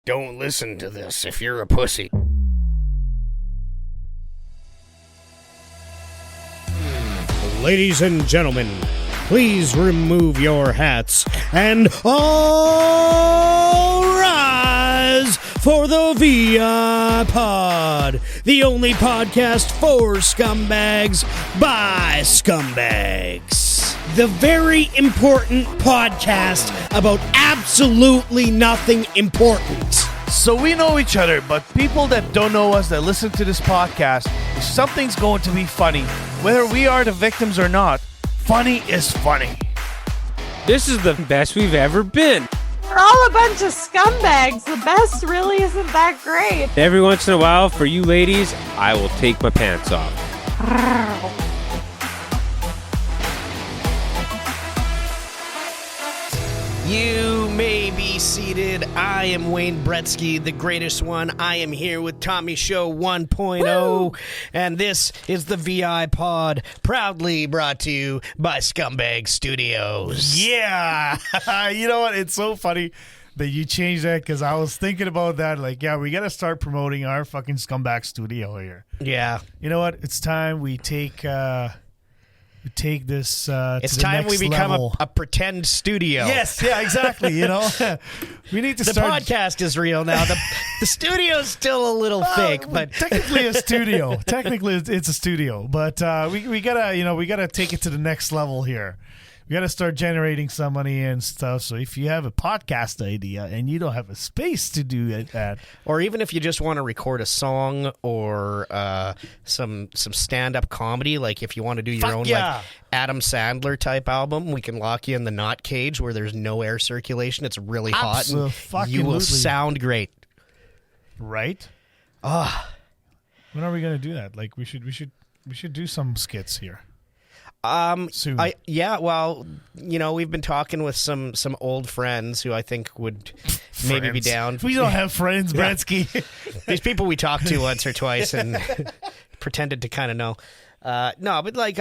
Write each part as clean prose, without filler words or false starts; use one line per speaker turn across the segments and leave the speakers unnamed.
Don't listen to this if you're a pussy. Ladies and gentlemen, please remove your hats and all rise for the VIPod, the only podcast for scumbags by scumbags. The very important podcast about absolutely nothing important.
So we know each other, but people that don't know us that listen to this podcast, if something's going to be funny, whether we are the victims or not, funny is funny.
This is the best we've ever been.
We're all a bunch of scumbags. The best really isn't that great.
Every once in a while, for you ladies, I will take my pants off.
You may be seated. I am Wayne Bretsky, the greatest one. I am here with Tommy Show 1.0, and this is the VIPod, proudly brought to you by Scumbag Studios.
Yeah. You know what? It's so funny that you changed that because I was thinking about that. Like, yeah, we got to start promoting our fucking Scumbag Studio here.
Yeah.
You know what? It's time we take this
It's
to the
time
next
we become
level.
a pretend studio.
Yes, yeah, exactly. You know, we need to
The
start.
podcast is real now. The studio's still a little fake, but
technically a studio. Technically, it's a studio, but we gotta take it to the next level here. We gotta start generating some money and stuff. So if you have a podcast idea and you don't have a space to do it at,
or even if you just want to record a song or some stand-up comedy, like if you want to do your own like Adam Sandler type album, we can lock you in the knot cage where there's no air circulation. It's really hot, and you will sound great.
Right? When are we gonna do that? Like we should do some skits here. Soon.
Well, you know, we've been talking with some old friends who I think would maybe be down.
We don't have friends, Bretsky.
These people we talked to once or twice and pretended to kind of know. No, but like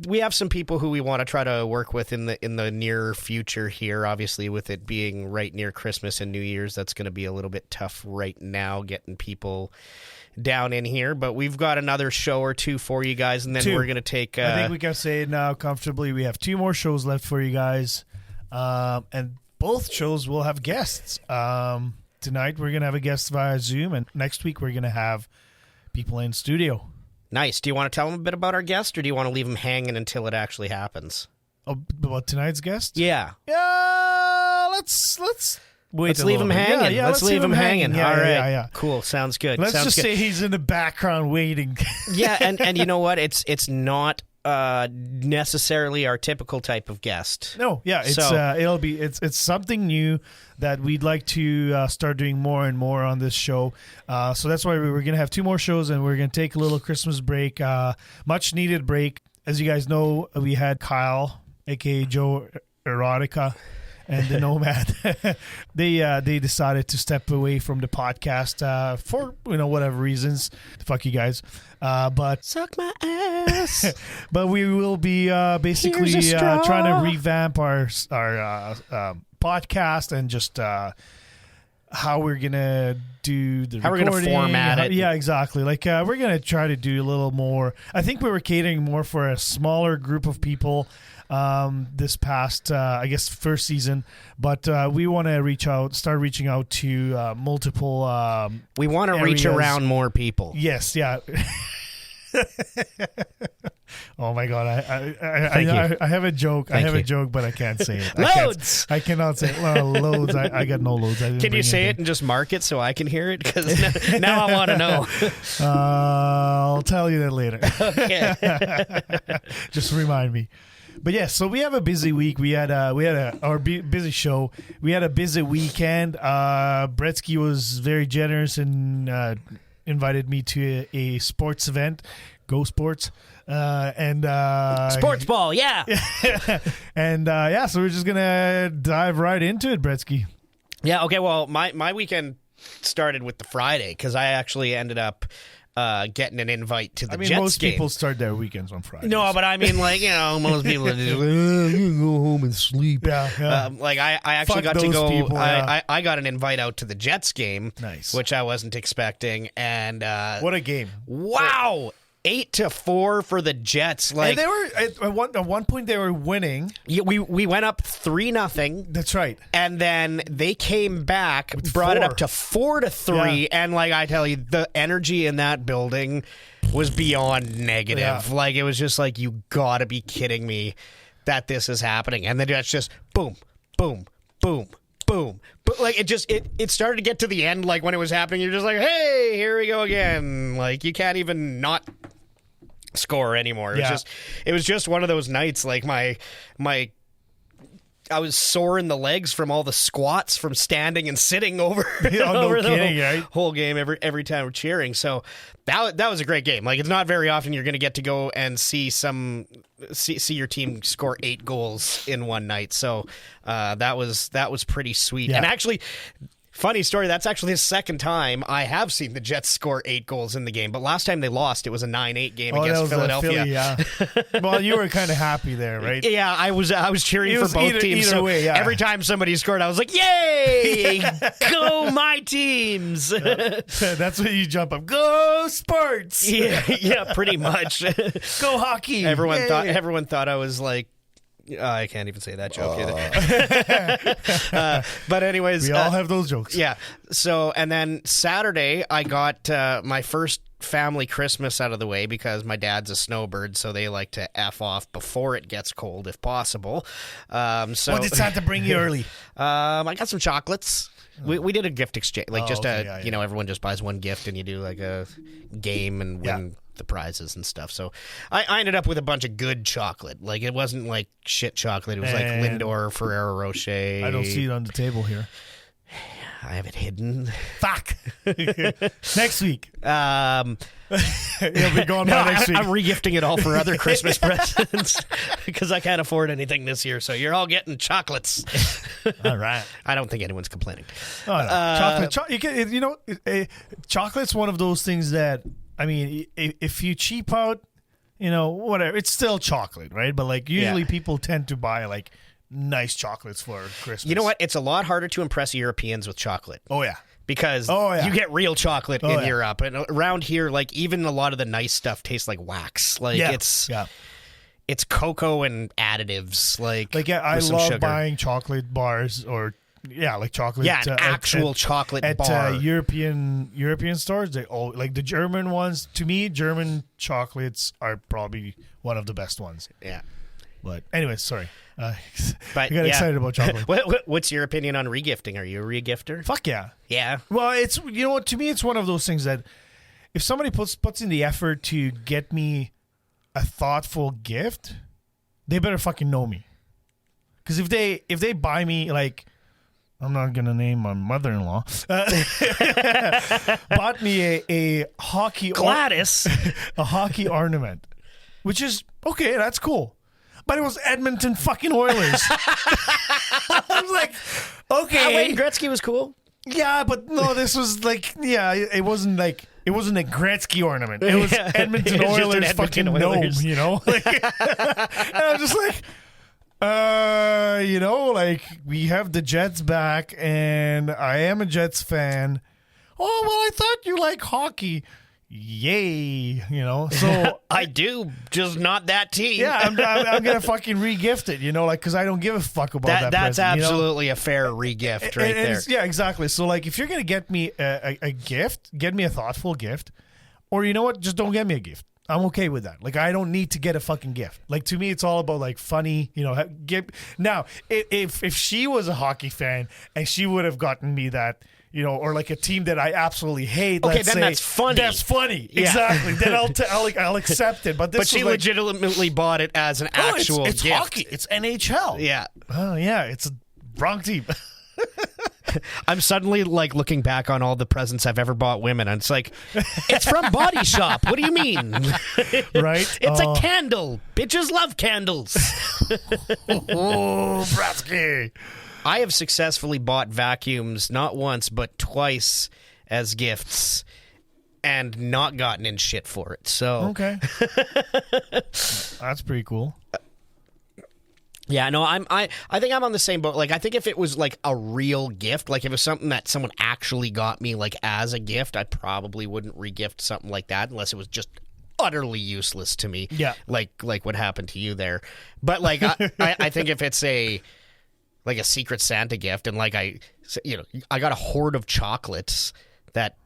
we have some people who we want to try to work with in the near future here. Obviously, with it being right near Christmas and New Year's, that's going to be a little bit tough right now getting people down in here. But we've got another show or two for you guys, and then we're going to take.
I think we can say it now comfortably. We have 2 more shows left for you guys, and both shows will have guests. Tonight we're going to have a guest via Zoom, and next week we're going to have people in studio.
Nice. Do you want to tell them a bit about our guest, or do you want to leave them hanging until it actually happens?
Oh, about tonight's guest?
Yeah.
Yeah. Let's wait.
Let's leave him hanging.
Yeah,
let's leave him hanging.
Yeah,
all right.
Yeah.
Cool. Sounds good.
Let's just say he's in the background waiting.
Yeah, and you know what? It's not necessarily our typical type of guest.
No, yeah, it's something new that we'd like to start doing more and more on this show. So that's why we're gonna have 2 more shows, and we're gonna take a little Christmas break, much needed break. As you guys know, we had Kyle, aka Joe Erotica, and the Nomad. They decided to step away from the podcast for whatever reasons. Fuck you guys. But
suck my ass.
But we will be basically trying to revamp our podcast and just how we're gonna do the
how recording. We're gonna format it.
Yeah, exactly. Like we're gonna try to do a little more. I think we were catering more for a smaller group of people this past I guess first season, but we want to start reaching out to multiple
we want to reach around more people.
Yes, yeah. Oh my god, I have a joke. I have a joke, but I can't say it.
Loads.
I cannot say it. Well, loads. I got no loads.
Can you say it and just mark it so I can hear it? Because now I want to know.
I'll tell you that later.
Okay.
Just remind me. But yeah, so we have a busy week. We had our busy show. We had a busy weekend. Bretsky was very generous and invited me to a sports event, Go Sports, and
sports ball, yeah.
And so we're just gonna dive right into it, Bretsky.
Yeah. Okay. Well, my weekend started with the Friday because I actually ended up getting an invite to the
I mean,
Jets
most
game.
people start their weekends on Friday.
No, but I mean, like, most people are just like, you go home and sleep.
Yeah.
Like I actually
Fuck
got to
those
go.
people, yeah.
I got an invite out to the Jets game,
Nice.
which I wasn't expecting, and
What a game.
wow. 8-4 for the Jets. Like
And they were at one point they were winning.
yeah, we went up 3-0.
That's right.
And then they came back, brought it up to 4-3,
Yeah.
and like I tell you, the energy in that building was beyond negative.
Yeah.
Like it was just like, you gotta be kidding me that this is happening. And then it's just boom, boom, boom, boom. But like it started to get to the end, like when it was happening, you're just like, hey, here we go again. Like you can't even not score anymore. It was just one of those nights. Like my I was sore in the legs from all the squats from standing and sitting over, over the
kidding, right?
whole game every time we're cheering. So that was a great game. Like it's not very often you're going to get to go and see your team score 8 goals in one night. So that was pretty sweet.
Yeah.
And actually, funny story, that's actually the second time I have seen the Jets score 8 goals in the game. But last time they lost, it was a 9-8 game
That
against
was
Philadelphia.
Philly, yeah. Well, you were kind of happy there, right?
Yeah, I was cheering
It
for
was
both teams.
either
So
way, yeah.
every time somebody scored, I was like, "Yay, go my teams!"
That's when you jump up. Go Sparks!
yeah, pretty much.
Go hockey!
Everyone
Yay.
thought I was like. I can't even say that joke either. But anyways,
We all have those jokes.
yeah. So and then Saturday, I got my first family Christmas out of the way because my dad's a snowbird, so they like to F off before it gets cold if possible. So
What did Santa bring you early?
I got some chocolates. We did a gift exchange, like
okay,
everyone just buys one gift and you do like a game and win the prizes and stuff. So I ended up with a bunch of good chocolate. Like it wasn't like shit chocolate. It was like
And
Lindor, Ferrero Rocher.
I don't see it on the table here.
I have it hidden.
Fuck! Next week.
Um,
It'll be gone by next week.
I'm regifting it all for other Christmas presents because I can't afford anything this year. So you're all getting chocolates.
All right.
I don't think anyone's complaining.
Oh, no. Chocolate. Chocolate's one of those things that, I mean, if you cheap out, whatever, it's still chocolate, right? But like usually people tend to buy like nice chocolates for Christmas.
You know what? It's a lot harder to impress Europeans with chocolate.
Oh, yeah.
Because you get real chocolate in Europe. And around here, like even a lot of the nice stuff tastes like wax. Like it's cocoa and additives. Like
I
with some
love
sugar.
buying chocolate bars or like chocolate.
Yeah, an actual chocolate bar.
At European stores, they all like the German ones. To me, German chocolates are probably one of the best ones.
Yeah.
But anyways, sorry.
But
I got excited about chocolate.
What's your opinion on regifting? Are you a regifter?
Fuck yeah.
Yeah.
Well, it's to me, it's one of those things that if somebody puts in the effort to get me a thoughtful gift, they better fucking know me. Because if they buy me like, I'm not gonna name my mother-in-law, bought me a hockey
Gladys,
a hockey ornament, which is okay, that's cool. But it was Edmonton fucking Oilers. I was like, okay.
Wayne Gretzky was cool.
Yeah, but no, this was like, it wasn't a Gretzky ornament. It was Edmonton
It was just an
Oilers
Edmonton
fucking
Oilers.
gnome, Like, and I'm just like, like we have the Jets back, and I am a Jets fan. Oh well, I thought you like hockey. Yay, So
I do, just not that team.
yeah, I'm gonna fucking re-gift it, because I don't give a fuck about that.
That's
present,
absolutely a fair regift right there.
Yeah, exactly. So like, if you're gonna get me a gift, get me a thoughtful gift, or you know what, just don't get me a gift. I'm okay with that. Like, I don't need to get a fucking gift. Like, to me, it's all about like funny, Now, if she was a hockey fan and she would have gotten me that. Or like a team that I absolutely hate.
Okay,
let's
then
say,
that's funny.
That's funny,
Yeah.
exactly. Then I'll accept it. But this
But she
was like,
legitimately bought it as an actual
it's
gift.
hockey. It's NHL.
Yeah.
Oh yeah, it's a wrong team.
I'm suddenly like looking back on all the presents I've ever bought women, and it's like, it's from Body Shop. What do you mean?
Right?
It's a candle. Bitches love candles.
Oh, Bratsky.
I have successfully bought vacuums not once but twice as gifts, and not gotten in shit for it. So
Okay. That's pretty cool.
yeah, no, I think I'm on the same boat. Like, I think if it was like a real gift, like if it was something that someone actually got me like as a gift, I probably wouldn't regift something like that unless it was just utterly useless to me.
Yeah.
Like what happened to you there. But like I think if it's a Secret Santa gift, and like I got a hoard of chocolates that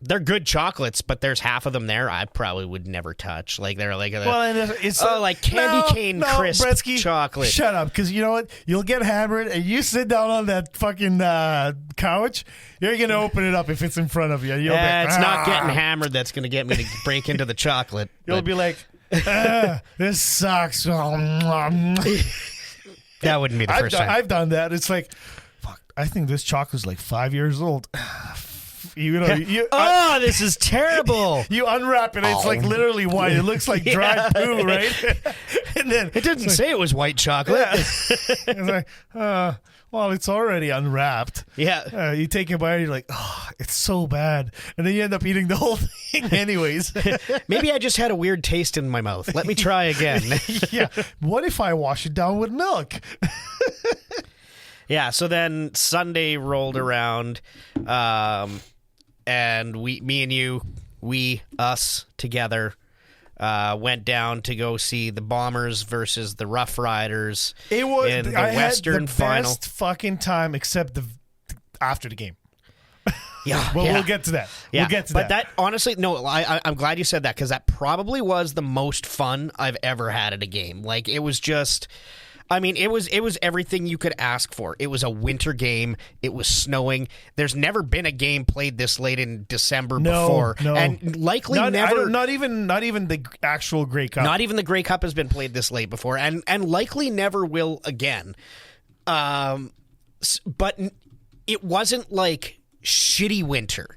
they're good chocolates, but there's half of them there I probably would never touch. Like they're like
it's
like candy cane crisp
Bretsky,
chocolate.
Shut up, because you know what? You'll get hammered, and you sit down on that fucking couch. You're gonna open it up if it's in front of you. You'll be,
it's not getting hammered that's gonna get me to break into the chocolate.
You'll be like, this sucks.
That wouldn't be the first time.
I've done that. It's like, fuck. I think this chocolate's like 5 years old.
This is terrible.
You unwrap it, it's like literally white. It looks like dried poo, right? And then
It didn't say it was white chocolate.
it's like, well, it's already unwrapped.
Yeah.
You take a bite, you're like, oh, it's so bad. And then you end up eating the whole thing anyways.
Maybe I just had a weird taste in my mouth. Let me try again.
Yeah. What if I wash it down with milk?
Yeah, so then Sunday rolled around, and us together, went down to go see the Bombers versus the Rough Riders in the Western final.
Best fucking time, except after the game.
Yeah,
Well,
yeah.
we'll get to that.
Yeah,
We'll get to
but
that.
Honestly, no, I'm glad you said that, because that probably was the most fun I've ever had at a game. Like, it was just... I mean, it was everything you could ask for. It was a winter game. It was snowing. There's never been a game played this late in December before, and likely never.
Not even the actual Grey Cup.
Not even the Grey Cup has been played this late before, and likely never will again. But it wasn't like shitty winter.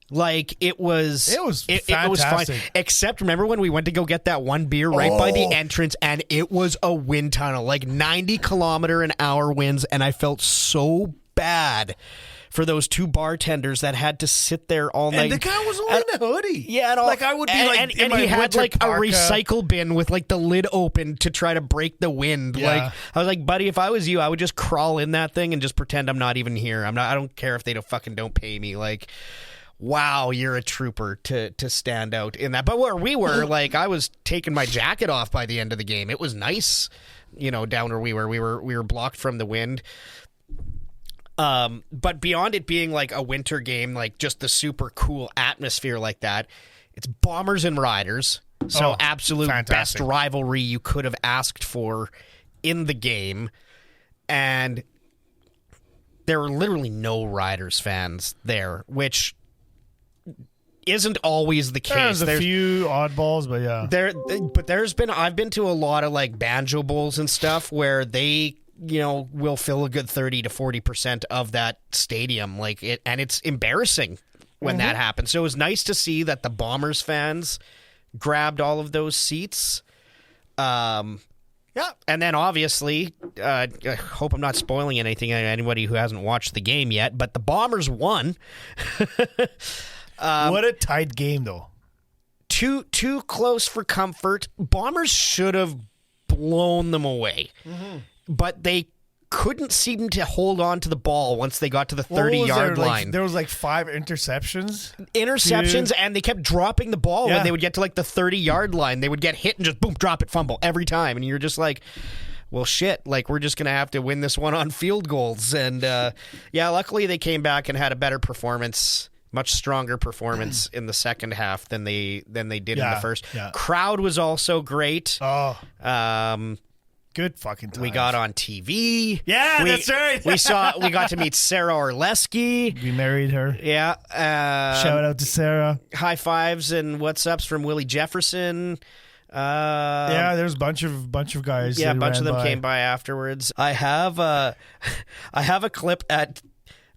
Like it was
fantastic.
It was fine. Except remember when we went to go get that one beer right by the entrance, and it was a wind tunnel, like 90-kilometer-an-hour winds, and I felt so bad for those two bartenders that had to sit there all night.
And the guy was wearing a hoodie.
Yeah,
like I would be
and he had like
parka.
a recycle bin with like the lid open to try to break the wind.
Yeah.
Like I was like, buddy, if I was you, I would just crawl in that thing and just pretend I'm not even here. I don't care if they don't pay me. Like. Wow, you're a trooper to stand out in that. But where we were, like, I was taking my jacket off by the end of the game. It was nice, down where we were. We were blocked from the wind. But beyond it being like a winter game, like just the super cool atmosphere like that, it's Bombers and Riders. So absolute
fantastic.
best rivalry you could have asked for in the game. And there were literally no Riders fans there, which isn't always the case.
There's a few oddballs, but yeah.
I've been to a lot of like banjo bowls and stuff where they, will fill a good 30 to 40% of that stadium, like it, and it's embarrassing when that happens. So it was nice to see that the Bombers fans grabbed all of those seats. Yeah, and then obviously, I hope I'm not spoiling anything anybody who hasn't watched the game yet, but the Bombers won.
What a tight game, though.
Too close for comfort. Bombers should have blown them away, but they couldn't seem to hold on to the ball once they got to the 30-yard line.
There was like 5 interceptions.
And they kept dropping the ball when they would get to like the 30-yard line. They would get hit and just boom, drop it, fumble every time, and you're just like, well, shit, like we're just going to have to win this one on field goals. And luckily they came back and had a better performance. Much stronger performance in the second half than they did in the first.
Yeah.
Crowd was also great.
Good fucking time.
We got on TV.
Yeah, that's right.
we got to meet Sarah Orleski.
We married her.
Yeah.
Shout out to Sarah.
High fives and what's ups from Willie Jefferson.
There's a bunch of guys.
Yeah, a bunch of them came by afterwards. I have a clip at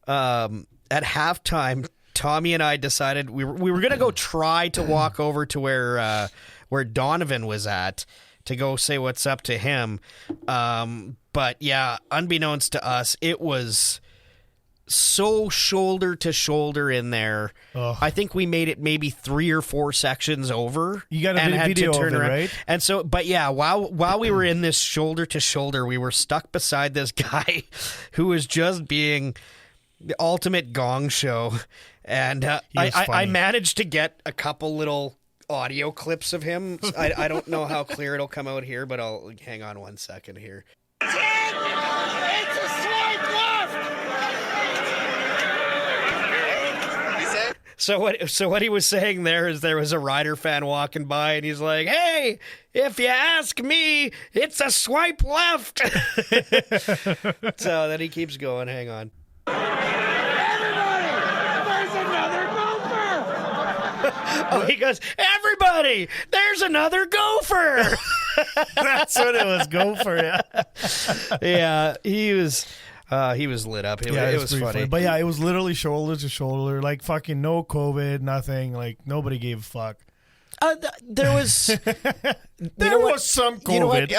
halftime. Tommy and I decided we were gonna go try to walk over to where Donovan was at to go say what's up to him. But yeah, unbeknownst to us, it was so shoulder to shoulder in there.
Ugh.
I think we made it maybe 3 or 4 sections over.
You got a
and had
video
to turn
of it,
around.
right?
And so, but yeah, while we were in this shoulder to shoulder, we were stuck beside this guy who was just being the ultimate gong show. And I managed to get a couple little audio clips of him. I don't know how clear it'll come out here, but I'll hang on 1 second here.
It's a swipe left!
So what he was saying there is there was a Rider fan walking by, and he's like, "Hey, if you ask me, it's a swipe left." So then he keeps going. Hang on.
Everybody! There's another gopher!
Oh, he goes, "Everybody, there's another gopher."
That's what it was. Go for it.
Yeah, he was lit up. It was
pretty
funny.
But yeah, it was literally shoulder to shoulder, like fucking no COVID, nothing. Like nobody gave a fuck.
There was
There was some COVID.
You know what?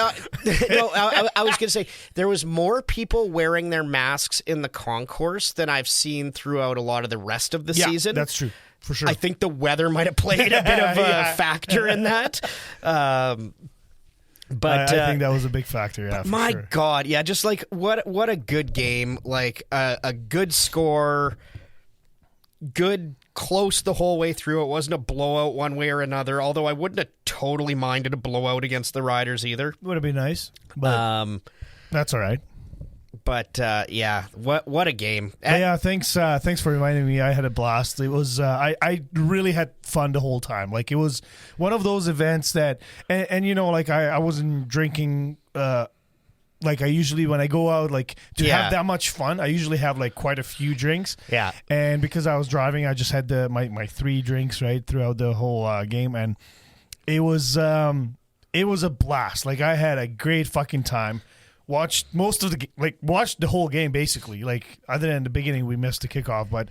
No, I was going to say there was more people wearing their masks in the concourse than I've seen throughout a lot of the rest of the season.
That's true. For sure.
I think the weather might have played a bit of a factor in that. But
I think that was a big factor. Yeah, for
my
sure.
God, yeah, just like what a good game, like a good score, good close the whole way through. It wasn't a blowout one way or another. Although I wouldn't have totally minded a blowout against the Riders either.
Would have been nice, but that's all right.
But yeah, what a game!
But yeah, thanks for reminding me. I had a blast. It was I really had fun the whole time. Like it was one of those events that, and you know, like I wasn't drinking. Like I usually when I go out, like to have that much fun, I usually have like quite a few drinks.
Yeah.
And because I was driving, I just had my 3 drinks right throughout the whole game, and it was a blast. Like I had a great fucking time. Watched watched the whole game basically. Like other than the beginning, we missed the kickoff, but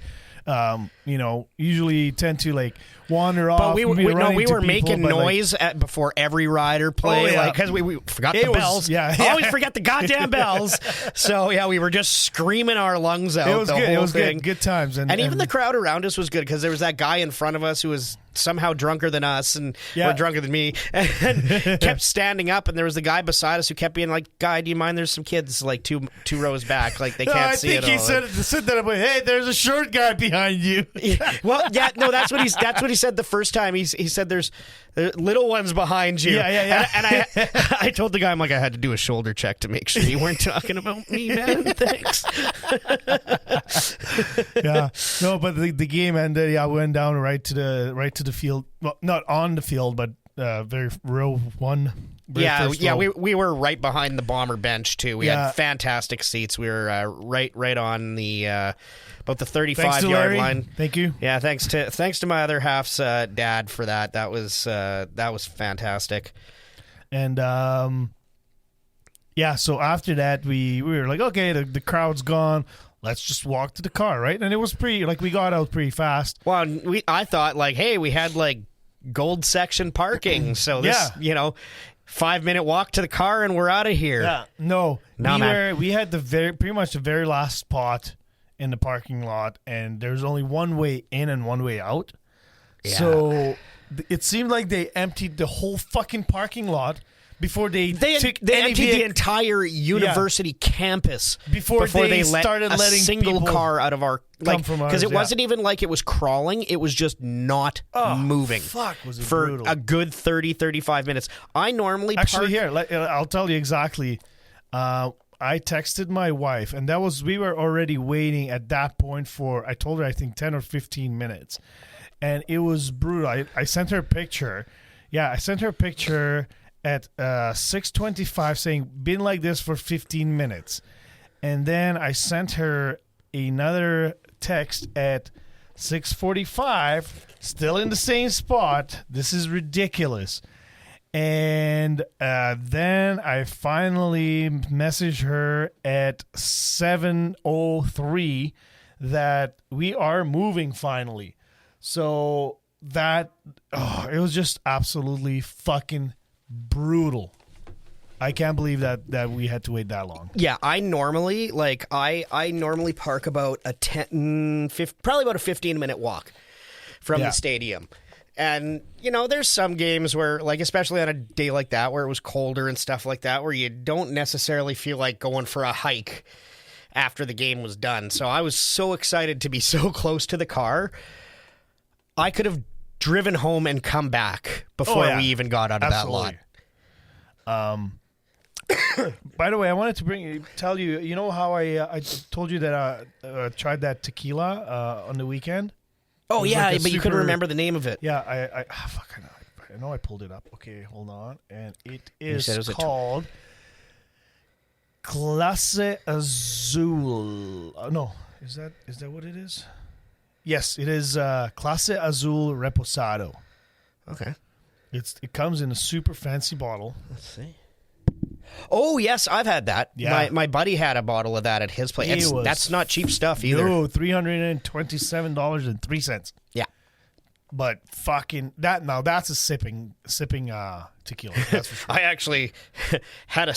you know, usually tend to like wander off.
But we were making noise before every Rider play, like because we forgot the bells. Always forget the goddamn bells. So yeah, we were just screaming our lungs out.
It was
the
good.
Whole
It was
thing.
good times, and
even the crowd around us was good because there was that guy in front of us who was somehow drunker than us and or drunker than me, and kept standing up. And there was the guy beside us who kept being like, "Guy, do you mind? There's some kids like two rows back, like they can't see it."
I think he said that. Hey, there's a short guy behind you.
Well, yeah, no, that's what he said the first time. He said there's little ones behind you.
Yeah.
And I told the guy, I'm like, I had to do a shoulder check to make sure you weren't talking about me, man. Thanks.
Yeah, no, but the game ended. Yeah, we went down right to the field. Well, not on the field, but row 1.
Yeah, we were right behind the bomber bench too. We had fantastic seats. We were right on the about the 35-yard line.
Thank you.
Yeah, thanks to my other half's dad for that. That was fantastic.
And yeah, so after that we were like, okay, the crowd's gone. Let's just walk to the car, right? And it was pretty we got out pretty fast.
Well, I thought like, hey, we had like gold section parking, so this 5-minute walk to the car and we're out of here.
Yeah, we had pretty much the very last spot in the parking lot, and there's only one way in and one way out. Yeah. So it seemed like they emptied the whole fucking parking lot before they emptied
the entire university campus
before they started letting
a single
people
car out of our because it wasn't even like it was crawling, it was just not moving.
Fuck, was it
for
brutal.
A good 30-35 minutes. I normally
I'll tell you exactly. I texted my wife, and we were already waiting at that point for, I told her, I think 10 or 15 minutes, and it was brutal. I sent her a picture. Yeah, I sent her a picture at 6:25 saying, been like this for 15 minutes. And then I sent her another text at 6:45, still in the same spot. This is ridiculous. And then I finally messaged her at 7:03 that we are moving finally. So that it was just absolutely fucking brutal. I can't believe that we had to wait that long.
Yeah, I normally park about probably about a 15-minute walk from the stadium. And, there's some games where, like, especially on a day like that where it was colder and stuff like that, where you don't necessarily feel like going for a hike after the game was done. So I was so excited to be so close to the car. I could have driven home and come back before we even got out of that lot.
By the way, I wanted to tell you, you know how I told you that I tried that tequila on the weekend?
Oh, yeah,
like
but you couldn't remember the name of it.
Yeah, I know I pulled it up. Okay, hold on. And it is called Clase Azul. No, is that what it is? Yes, it is Clase Azul Reposado.
Okay.
It comes in a super fancy bottle.
Let's see. Oh, yes, I've had that.
Yeah.
My buddy had a bottle of that at his place. That's not cheap stuff either.
No, $327.03.
Yeah.
But fucking that's a sipping tequila. That's for sure.
I actually had a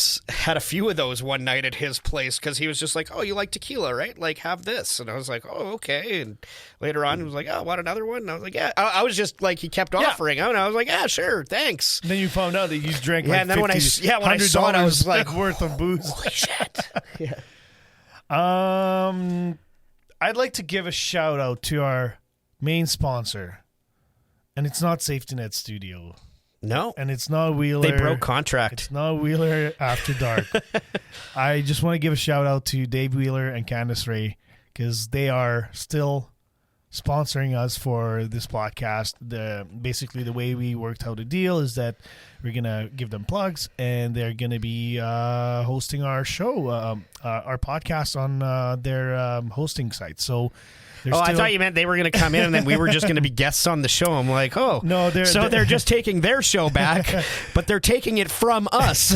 few of those one night at his place because he was just like, "Oh, you like tequila, right? Like, have this." And I was like, "Oh, okay." And later on, he was like, "Oh, want another one?" And I was like, "Yeah." I was just like, he kept offering, and I was like, "Yeah, sure, thanks."
And then you found out that you drank like
and then when I saw it, I was like,
worth of booze.
"Holy shit!" Yeah.
I'd like to give a shout out to our main sponsor. And it's not Safety Net Studio.
No.
And it's not Wheeler.
They broke contract.
It's not Wheeler After Dark. I just want to give a shout out to Dave Wheeler and Candace Ray because they are still sponsoring us for this podcast. Basically, the way we worked out a deal is that we're going to give them plugs and they're going to be hosting our show, our podcast on their hosting site. So...
I thought you meant they were going to come in and then we were just going to be guests on the show. I'm like, no, they're just taking their show back, but they're taking it from us.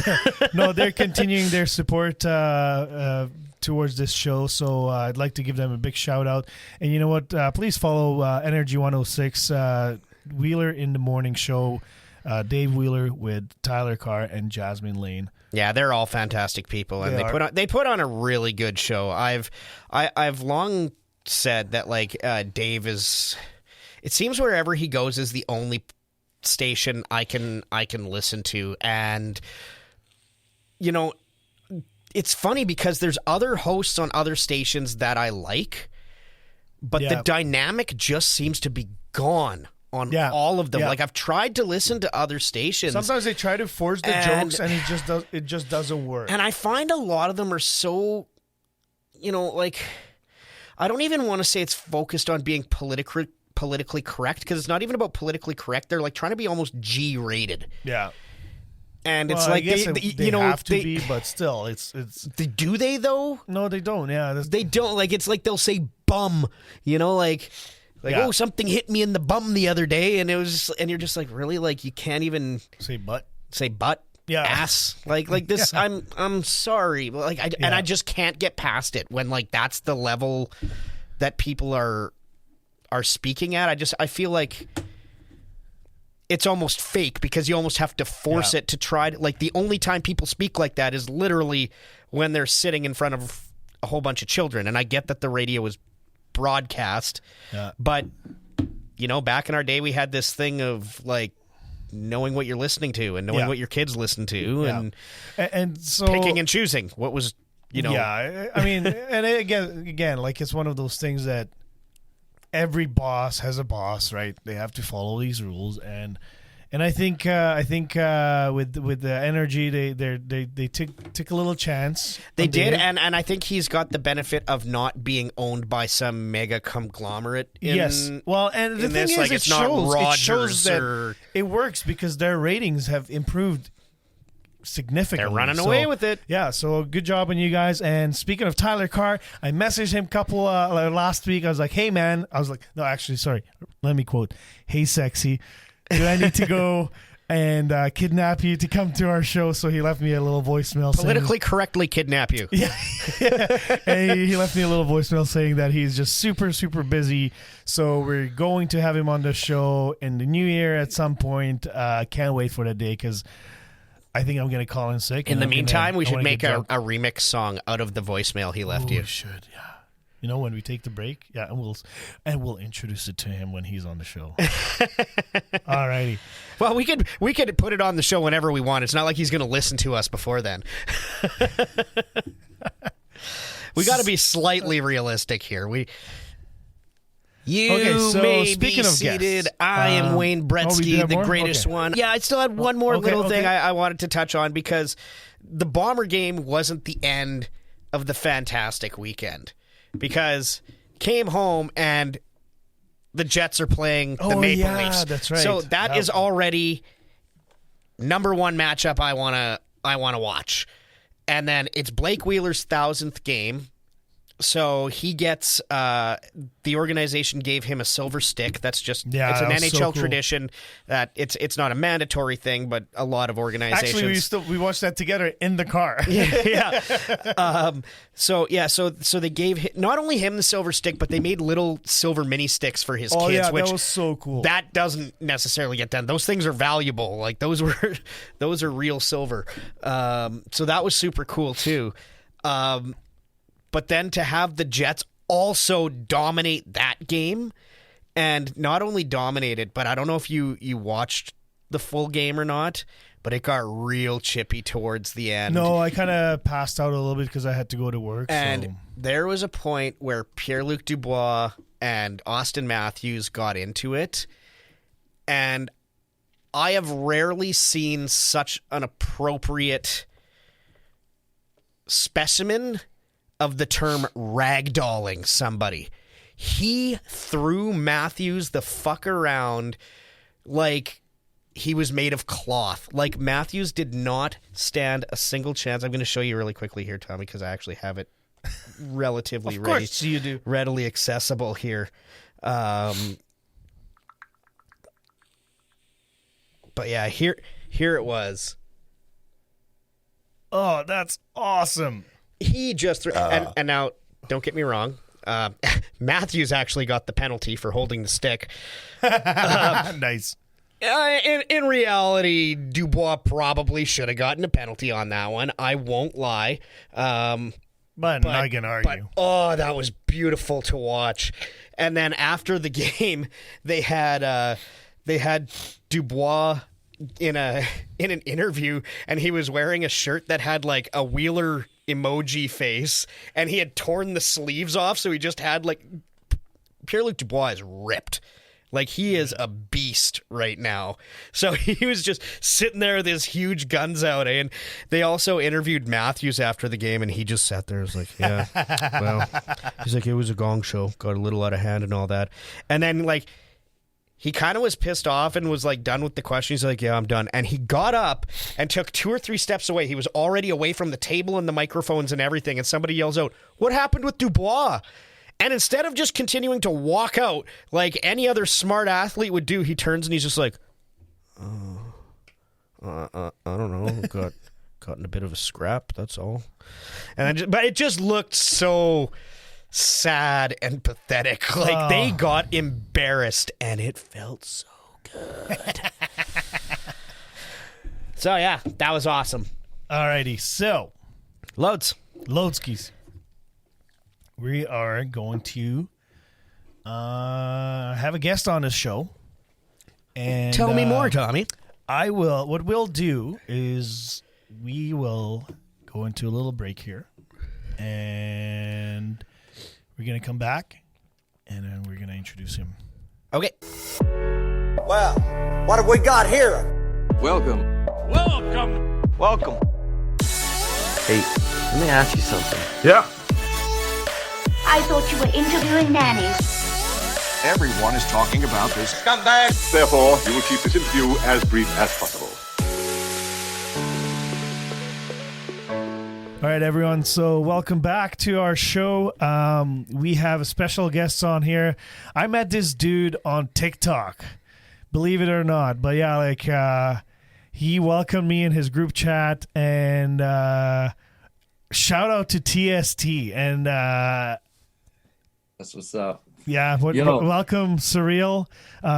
No, they're continuing their support towards this show, so I'd like to give them a big shout out. And you know what? Please follow Energy 106 Wheeler in the Morning Show, Dave Wheeler with Tyler Carr and Jasmine Lane.
Yeah, they're all fantastic people, and they put on a really good show. I've long said that like Dave is, it seems wherever he goes is the only station I can listen to. And it's funny because there's other hosts on other stations that I like, but the dynamic just seems to be gone on all of them. Like I've tried to listen to other stations.
Sometimes they try to force the jokes and it just doesn't work.
And I find a lot of them are so like, I don't even want to say it's focused on being politically correct because it's not even about politically correct. They're like trying to be almost G-rated.
Yeah.
And it's like
they have to be, but still, it's.
Do they though?
No, they don't. Yeah,
they don't. Like it's like they'll say bum. Oh, something hit me in the bum the other day, and it was, and you're just like, really, like you can't even
say butt.
Yeah. Ass. Like this. Yeah. I'm sorry, but like and I just can't get past it when like that's the level that people are speaking at. I feel like it's almost fake because you almost have to force it to try to, like the only time people speak like that is literally when they're sitting in front of a whole bunch of children. And I get that the radio is broadcast, but back in our day we had this thing of like knowing what you're listening to and knowing what your kids listen to and so picking and choosing what was
I mean, and again like it's one of those things that every boss has a boss, right? They have to follow these rules, and I think with the energy they took a little chance.
They did, and I think he's got the benefit of not being owned by some mega conglomerate.
Yes, well, and the thing is,
like, it shows
that it works because their ratings have improved significantly.
They're running away with it.
Yeah, so good job on you guys. And speaking of Tyler Carr, I messaged him last week. I was like, hey man, let me quote, hey sexy, do I need to go and kidnap you to come to our show? So he left me a little voicemail
politically correctly kidnap you.
Yeah. And he left me a little voicemail saying that he's just super, super busy. So we're going to have him on the show in the new year at some point. Can't wait for that day because I think I'm going to call in sick.
In the meantime, we should make a
a
remix song out of the voicemail he left you.
We should, yeah. You know, when we take the break, yeah, and we'll introduce it to him when he's on the show. Alrighty.
Well, we could put it on the show whenever we want. It's not like he's going to listen to us before then. We got to be slightly realistic here. You
so
may
speaking
be
of
seated.
guests,
I am Wayne
we do
Bretsky,
have
the
more?
greatest
Okay.
one. Yeah, I still had one more little thing
okay.
I wanted to touch on because the Bomber game wasn't the end of the fantastic weekend because came home and the Jets are playing the Maple Leafs.
That's right.
So that is already number one matchup I wanna watch. And then it's Blake Wheeler's 1,000th game. So he gets the organization gave him a silver stick. That's just it's an
that was
NHL
so cool.
tradition that it's not a mandatory thing, but a lot of organizations.
Actually, we watched that together in the car.
yeah. So they gave not only him the silver stick, but they made little silver mini sticks for his
Oh
kids.
yeah,
which
that was so cool.
that doesn't necessarily get done. Those things are valuable. Like those are real silver. So that was super cool too. But then to have the Jets also dominate that game, and not only dominate it, but I don't know if you watched the full game or not, but it got real chippy towards the end.
No, I kind of passed out a little bit because I had to go to work.
And
so.
there was a point where Pierre-Luc Dubois and Austin Matthews got into it, and I have rarely seen such an appropriate specimen of the term ragdolling somebody. He threw Matthews the fuck around like he was made of cloth. Like Matthews did not stand a single chance. I'm going to show you really quickly here, Tommy, because I actually have it relatively
Of course you do.
readily accessible here. But yeah, here it was.
Oh, that's awesome.
He just threw, and now don't get me wrong, Matthews actually got the penalty for holding the stick.
Nice.
In reality, Dubois probably should have gotten a penalty on that one. I won't lie.
But I can argue.
But that was beautiful to watch. And then after the game, they had Dubois in an interview, and he was wearing a shirt that had like a Wheeler emoji face, and he had torn the sleeves off, so he just had like Pierre-Luc Dubois is ripped. Like he is a beast right now. So he was just sitting there with his huge guns out, and they also interviewed Matthews after the game, and he just sat there and was like, yeah, well, he's like, it was a gong show, got a little out of hand and all that. And then like he kind of was pissed off and was like done with the question. He's like, yeah, I'm done. And he got up and took 2 or 3 steps away. He was already away from the table and the microphones and everything. And somebody yells out, what happened with Dubois? And instead of just continuing to walk out like any other smart athlete would do, he turns and he's just like, I don't know. Got in a bit of a scrap. That's all. And but it just looked so sad and pathetic. Like they got embarrassed, and it felt so good. So yeah, that was awesome.
Alrighty, so Loadskis. We are going to have a guest on this show. And
Tell me more, Tommy.
I will. What we'll do is we will go into a little break here, and we're going to come back, and then we're going to introduce him.
Okay.
Well, what have we got here?
Welcome.
Hey, let me ask you something.
I thought you were interviewing nannies.
Everyone is talking about this.
Scumbag!
Therefore, you will keep this interview as brief as possible.
All right, everyone. So welcome back to our show. We have a special guest on here. I met this dude on TikTok, believe it or not. But yeah, like he welcomed me in his group chat, and shout out to TST. And
That's what's up.
Yeah, welcome, SirReal.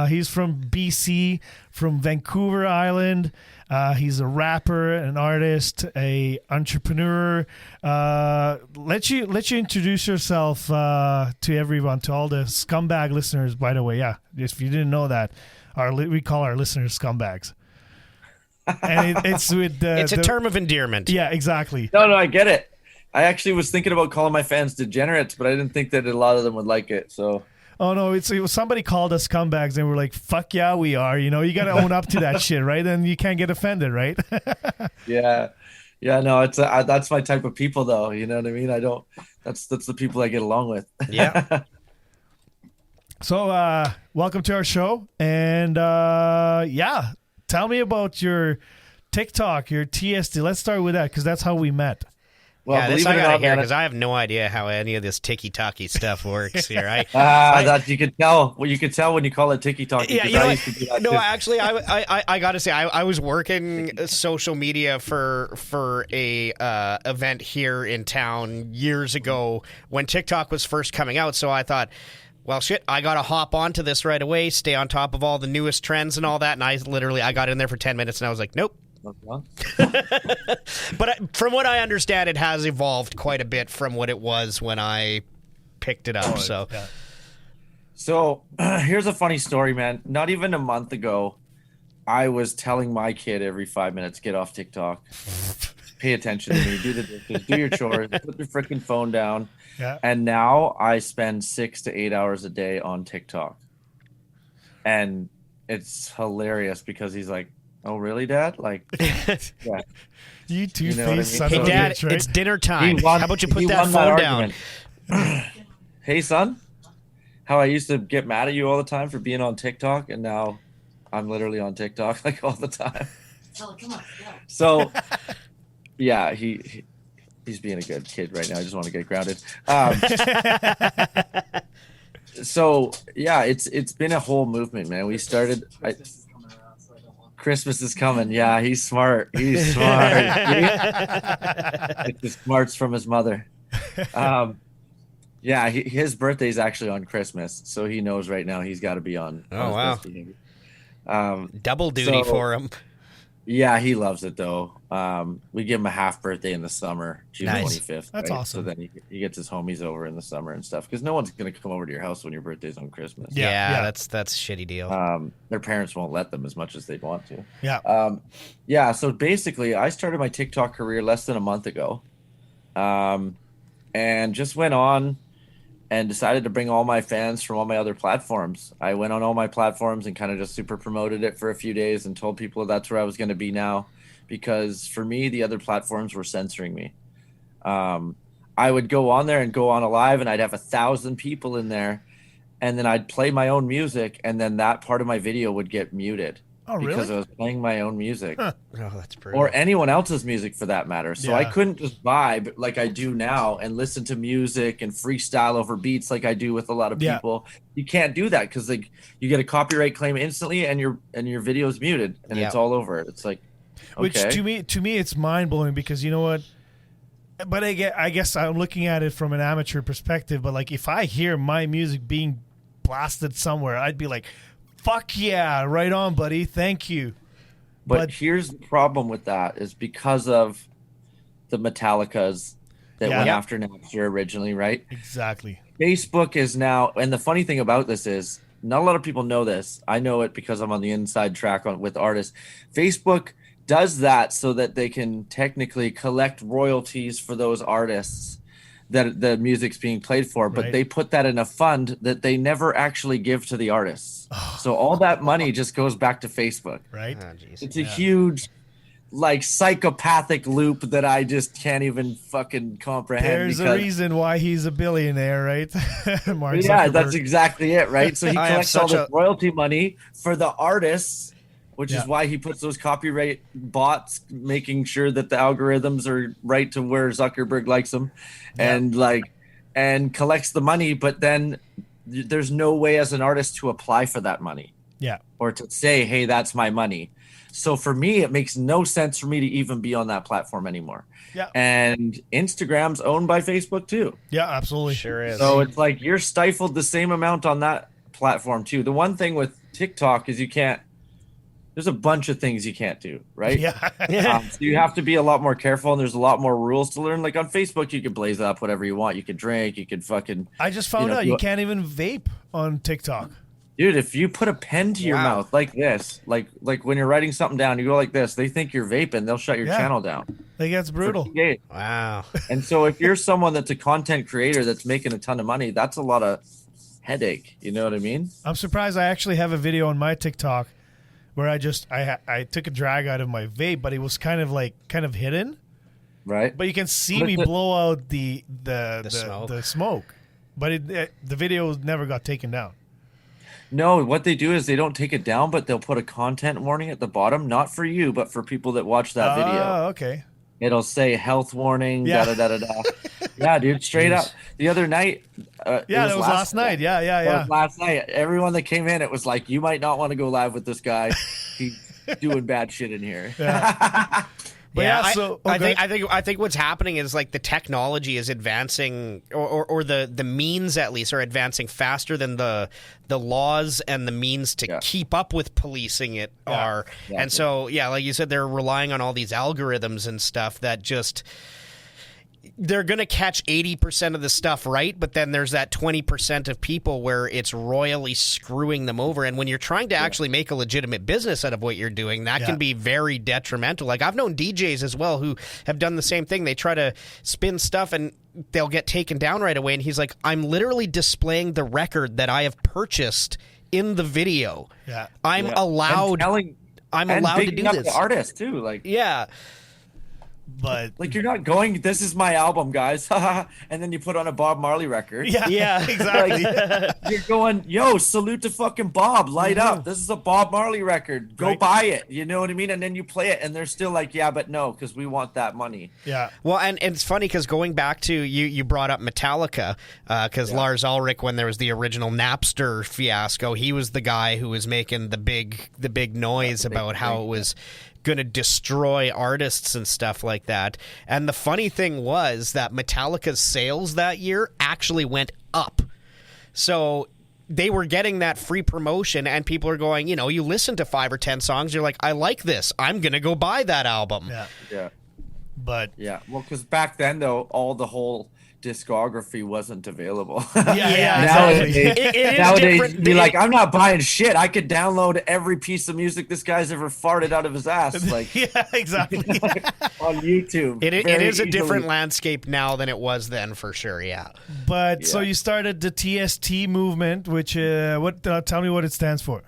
He's from BC, from Vancouver Island. He's a rapper, an artist, a entrepreneur. Let you introduce yourself to everyone, to all the scumbag listeners. By the way, yeah, if you didn't know that, we call our listeners scumbags, and it's with
it's a term of endearment.
Yeah, exactly.
No, I get it. I actually was thinking about calling my fans degenerates, but I didn't think that a lot of them would like it. So.
Oh no! It was somebody called us scumbags, and we're like, "Fuck yeah, we are." You know, you got to own up to that shit, right? And you can't get offended, right?
Yeah. No, it's that's my type of people, though. You know what I mean? I don't. That's the people I get along with.
Yeah.
So, welcome to our show, and tell me about your TikTok, your TSD. Let's start with that because that's how we met.
Well, yeah, this I gotta hear because I have no idea how any of this tiki-taki stuff works here.
That you could tell. Well, you could tell when you call it tiki-taki.
Yeah, actually, I gotta say, I was working social media for a event here in town years ago when TikTok was first coming out. So I thought, well, shit, I gotta hop onto this right away, stay on top of all the newest trends and all that. And I got in there for 10 minutes and I was like, nope. But from what I understand, it has evolved quite a bit from what it was when I picked it up.
So here's a funny story, man. Not even a month ago, I was telling my kid every 5 minutes, get off TikTok, pay attention to me, do the dishes, do your chores, put your freaking phone down.
Yeah.
And now I spend 6 to 8 hours a day on TikTok. And it's hilarious because he's like, oh, really, Dad? Like, yeah.
You two-faced son
of a bitch, right? Hey, Dad, it's dinner time. How about you put that phone down?
Hey, son, how I used to get mad at you all the time for being on TikTok, and now I'm literally on TikTok like all the time. So, yeah, he's being a good kid right now. I just want to get grounded. So, yeah, it's been a whole movement, man. We started... Christmas is coming. Yeah, he's smart. He's smart. It's the smarts from his mother. Yeah, his birthday is actually on Christmas, so he knows right now he's got to be on.
Oh, wow. Double duty for him.
Yeah, he loves it, though. We give him a half birthday in the summer, June 25th.
That's awesome.
So then he gets his homies over in the summer and stuff, because no one's going to come over to your house when your birthday's on Christmas.
Yeah. That's a shitty deal.
Their parents won't let them as much as they'd want to.
Yeah.
So basically, I started my TikTok career less than a month ago, and just went on and decided to bring all my fans from all my other platforms. I went on all my platforms and kind of just super promoted it for a few days and told people that's where I was going to be now, because for me, the other platforms were censoring me. I would go on there and go on a live and I'd have 1,000 people in there, and then I'd play my own music, and then that part of my video would get muted.
Oh, really?
Because I was playing my own music.
Huh.
Oh, that's brutal.
Or anyone else's music for that matter. So I couldn't just vibe like I do now and listen to music and freestyle over beats like I do with a lot of people. You can't do that because like you get a copyright claim instantly and your video is muted and it's all over it. It's like, okay.
Which to me it's mind blowing because you know what? But I guess I'm looking at it from an amateur perspective. But like if I hear my music being blasted somewhere, I'd be like, fuck yeah, right on, buddy. Thank you.
But here's the problem with that is because of the Metallicas that went after Napster originally, right?
Exactly.
Facebook is now, and the funny thing about this is not a lot of people know this. I know it because I'm on the inside track with artists. Facebook does that so that they can technically collect royalties for those artists that the music's being played for, but they put that in a fund that they never actually give to the artists. So all that money just goes back to Facebook.
Right.
Oh,
it's a huge, like, psychopathic loop that I just can't even fucking comprehend.
There's a reason why he's a billionaire, right? Mark
Zuckerberg. That's exactly it, right? So he collects all this royalty money for the artists, which is why he puts those copyright bots, making sure that the algorithms are right to where Zuckerberg likes them, and collects the money. But then there's no way as an artist to apply for that money.
Yeah.
Or to say, hey, that's my money. So for me, it makes no sense for me to even be on that platform anymore.
Yeah.
And Instagram's owned by Facebook too.
Yeah, absolutely.
Sure is.
So it's like you're stifled the same amount on that platform too. The one thing with TikTok is there's a bunch of things you can't do, right?
Yeah.
So you have to be a lot more careful, and there's a lot more rules to learn. Like on Facebook, you can blaze up whatever you want. You can drink, you can fucking...
I just found out you can't even vape on TikTok.
Dude, if you put a pen to your mouth like this, like when you're writing something down, you go like this, they think you're vaping, they'll shut your channel down.
Like, that's brutal.
Wow.
And so if you're someone that's a content creator that's making a ton of money, that's a lot of headache. You know what I mean?
I'm surprised I actually have a video on my TikTok where I took a drag out of my vape, but it was kind of hidden.
Right.
But you can see me blow out the smoke. But the video never got taken down.
No, what they do is they don't take it down, but they'll put a content warning at the bottom, not for you, but for people that watch that video.
Oh, okay.
It'll say health warning, da-da-da-da-da. Yeah, dude, straight up. The other night.
That was last night. Yeah.
Last night. Everyone that came in, it was like, you might not want to go live with this guy. He's doing bad shit in here.
Yeah. But
I think what's happening is like the technology is advancing, or the means at least are advancing faster than the laws and the means to keep up with policing it are. Exactly. And so like you said, they're relying on all these algorithms and stuff that just they're going to catch 80% of the stuff right, but then there's that 20% of people where it's royally screwing them over. And when you're trying to actually make a legitimate business out of what you're doing, that can be very detrimental. Like I've known DJs as well who have done the same thing. They try to spin stuff and they'll get taken down right away. And he's like, I'm literally displaying the record that I have purchased in the video.
Yeah.
I'm allowed to do
up
this.
The artist too. Like,
but
like you're not going, this is my album, guys, and then you put on a Bob Marley record.
Yeah, exactly.
You're going, yo, salute to fucking Bob, light up. This is a Bob Marley record. Go buy it. You know what I mean? And then you play it, and they're still like, yeah, but no, because we want that money.
Yeah.
Well, and it's funny because going back to you brought up Metallica, because Lars Ulrich, when there was the original Napster fiasco, he was the guy who was making the big noise about how it was going to destroy artists and stuff like that. And the funny thing was that Metallica's sales that year actually went up. So they were getting that free promotion, and people are going, you listen to 5 or 10 songs, you're like, I like this, I'm going to go buy that album.
Yeah.
But
well, because back then though, all the whole discography wasn't available.
Nowadays,
nowadays be like, I'm not buying shit. I could download every piece of music this guy's ever farted out of his ass. Like,
exactly.
On YouTube.
It is a different landscape now than it was then, for sure. Yeah.
But so you started the TST movement, which tell me what it stands for.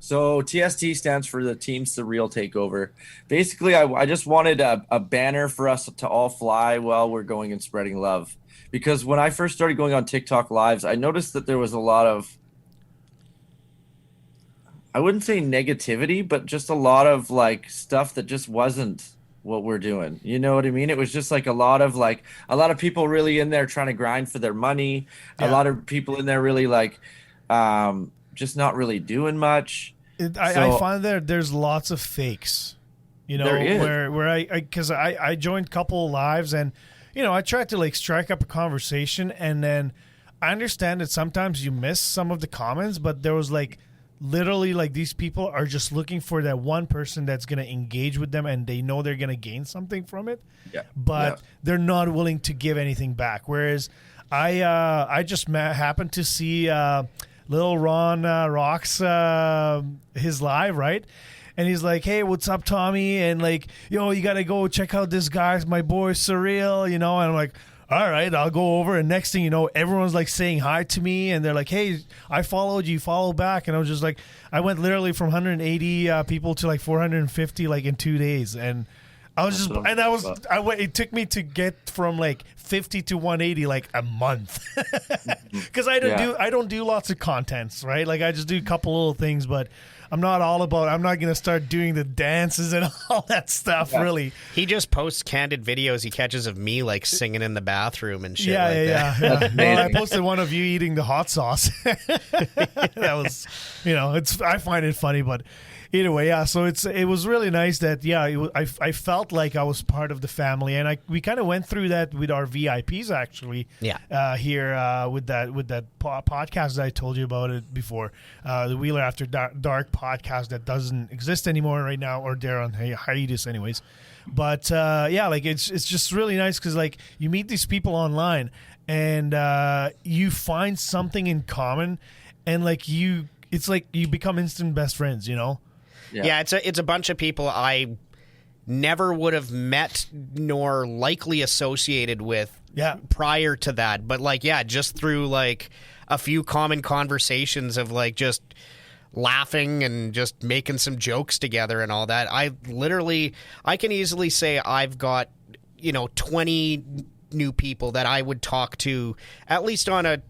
So TST stands for the Team SirReal Takeover. Basically, I just wanted a banner for us to all fly while we're going and spreading love. Because when I first started going on TikTok lives, I noticed that there was a lot of, I wouldn't say negativity, but just a lot of like stuff that just wasn't what we're doing. You know what I mean? It was just like a lot of people really in there trying to grind for their money. A lot of people in there really like, just not really doing much.
I find there's lots of fakes, where I joined a couple lives, and I tried to like strike up a conversation, and then I understand that sometimes you miss some of the comments, but there was like literally like these people are just looking for that one person that's going to engage with them, and they know they're going to gain something from it, but they're not willing to give anything back. Whereas I just happened to see Little Ron rocks his live, right? And he's like, hey, what's up, Tommy? And like, you got to go check out this guy, my boy SirReal, and I'm like, all right, I'll go over. And next thing you know, everyone's like saying hi to me, and they're like, hey, I followed you, follow back. And I was just like, I went literally from 180 people to like 450 like in 2 days. And I was it took me to get from like 50 to 180 like a month, because I don't do lots of contents, right? Like I just do a couple little things, but I'm not gonna start doing the dances and all that stuff.
Yeah.
Really,
He just posts candid videos he catches of me like singing in the bathroom and shit.
yeah,
like that.
yeah.
That's
Well, I
amazing.
posted one of you eating the hot sauce. That was, I find it funny, but either way, yeah. So it was really nice that I felt like I was part of the family, and we kind of went through that with our VIPs actually.
Yeah.
Here with that podcast that I told you about it before, the Wheeler After Dark podcast that doesn't exist anymore right now, or they're on hiatus anyways. But like it's just really nice because like you meet these people online and you find something in common, and it's like you become instant best friends,
Yeah, it's a bunch of people I never would have met nor likely associated with prior to that. But just through like a few common conversations of like just laughing and just making some jokes together and all that. I can easily say I've got 20 new people that I would talk to at least on a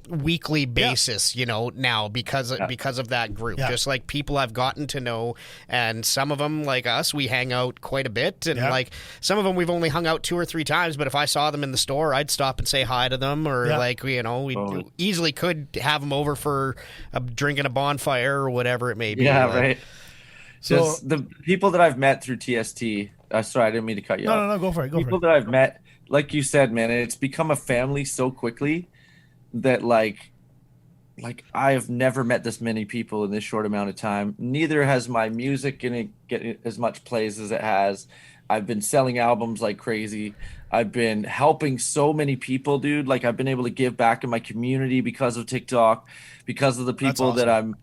weekly basis, now because of that group. Just like people I've gotten to know, and some of them like us, we hang out quite a bit, and like some of them we've only hung out 2 or 3 times, but if I saw them in the store, I'd stop and say hi to them, or we easily could have them over for a drink and a bonfire or whatever it may be.
Right. So just the people that I've met through TST, sorry, I didn't mean to cut you off.
No, go for it.
People that I've met, like you said, man, it's become a family so quickly that like I have never met this many people in this short amount of time. Neither has my music gonna get as much plays as it has. I've been selling albums like crazy. I've been helping so many people, dude. Like I've been able to give back in my community because of TikTok, because of the people that I'm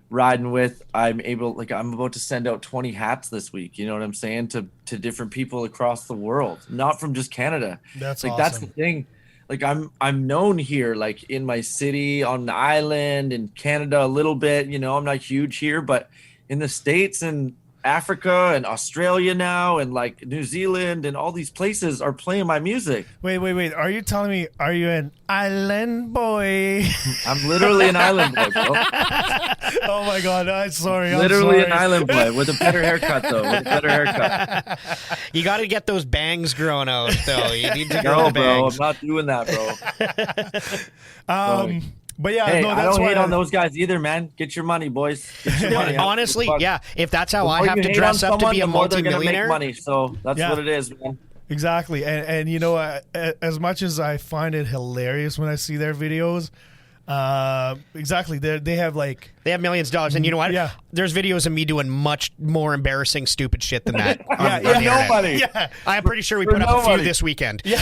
riding with. I'm about to send out 20 hats this week. You know what I'm saying? To different people across the world, not from just Canada.
That's
That's the thing. Like I'm known here, like in my city, on the island, in Canada a little bit. I'm not huge here, but in the States and Africa and Australia now, and like New Zealand and all these places are playing my music.
Wait. Are you telling me, are you an island boy?
I'm literally an island boy, bro.
Oh my God. I'm sorry.
Literally an island boy with a better haircut, though.
You got to get those bangs grown out, though. You need to grow the bangs.
Bro, I'm not doing that, bro.
But yeah,
hey,
no, that's
I don't
why
hate on those guys either, man. Get your money, boys. Get your money.
Honestly, if that's how I have to dress up to be a multi-millionaire,
money. So that's what it is, man.
Exactly, and as much as I find it hilarious when I see their videos, exactly, they have
millions of dollars, and you know what?
Yeah,
there's videos of me doing much more embarrassing, stupid shit than that.
Nobody.
Yeah, I'm pretty sure we put up a few this weekend.
Yeah.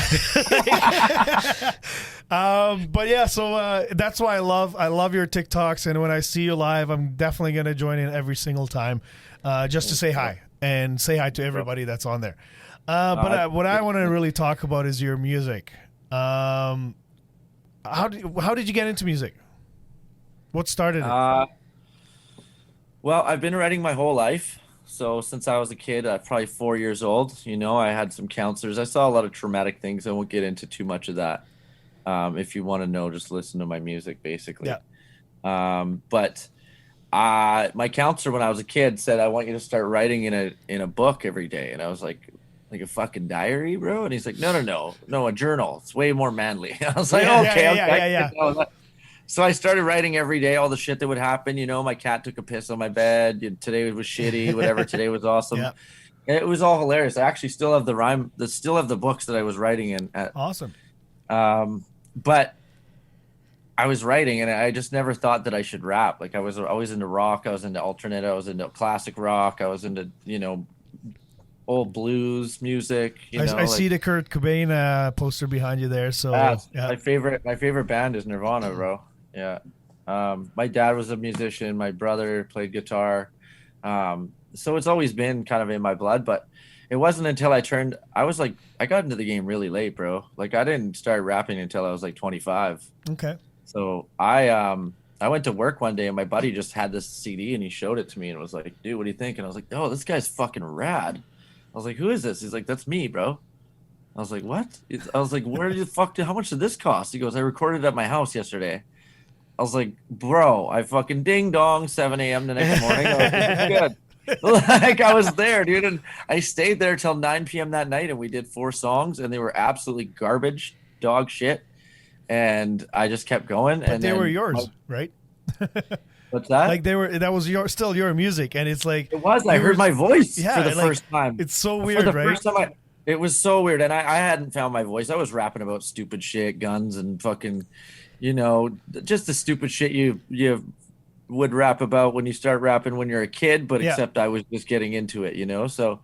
But yeah, so that's why I love your TikToks, and when I see you live, I'm definitely gonna join in every single time, just to say hi and say hi to everybody that's on there. But what I want to really talk about is your music. How did you get into music? What started it?
Well, I've been writing my whole life. So since I was a kid, probably 4 years old, I had some counselors. I saw a lot of traumatic things. I won't get into too much of that. If you want to know, just listen to my music, basically.
Yeah.
But my counselor, when I was a kid, said, "I want you to start writing in a book every day." And I was like a fucking diary, bro? And he's like, no, a journal. It's way more manly. I was like, okay. So I started writing every day, all the shit that would happen. My cat took a piss on my bed. Today was shitty. Whatever. Today was awesome.
Yeah.
And it was all hilarious. I actually still have the books that I was writing in.
Awesome.
But I was writing, and I just never thought that I should rap. Like I was always into rock. I was into alternate. I was into classic rock. I was into, old blues music.
I see the Kurt Cobain poster behind you there. So
my favorite band is Nirvana, bro. Yeah. My dad was a musician. My brother played guitar. So it's always been kind of in my blood, but it wasn't until I got into the game really late, bro. Like I didn't start rapping until I was like 25.
Okay.
So I went to work one day and my buddy just had this CD and he showed it to me and was like, "Dude, what do you think?" And I was like, "Oh, this guy's fucking rad." I was like, "Who is this?" He's like, "That's me, bro." I was like, "What?" I was like, "Where the fuck how much did this cost?" He goes, "I recorded it at my house yesterday." I was like, bro, I fucking ding dong 7 a.m. the next morning. I was good. Like I was there, dude, and I stayed there till 9 p.m. that night, and we did 4 songs, and they were absolutely garbage, dog shit, and I just kept going.
But
and
they were yours, right?
What's that?
Like that was still your music, and it's like
it was. I heard my voice for the first time.
It's so weird,
for the
right?
First time it was so weird, and I hadn't found my voice. I was rapping about stupid shit, guns, and fucking, just the stupid shit you would rap about when you start rapping when you're a kid, but except I was just getting into it, so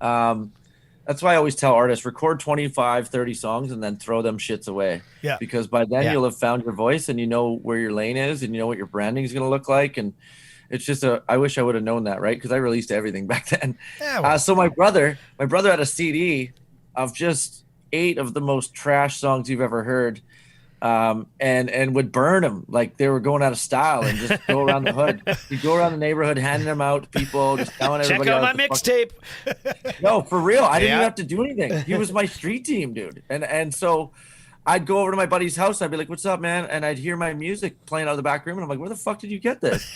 that's why I always tell artists, record 25, 30 songs and then throw them shits away.
Yeah.
Because by then you'll have found your voice and you know where your lane is and you know what your branding is going to look like. And it's just I wish I would have known that, right? Because I released everything back then.
Yeah, well.
So my brother had a CD of just 8 of the most trash songs you've ever heard. And would burn them like they were going out of style and just go around the hood. He'd go around the neighborhood handing them out to people, just telling everybody.
Check out my mixtape.
No, for real. I didn't even have to do anything. He was my street team, dude. And so I'd go over to my buddy's house. I'd be like, "What's up, man?" And I'd hear my music playing out of the back room, and I'm like, "Where the fuck did you get this?"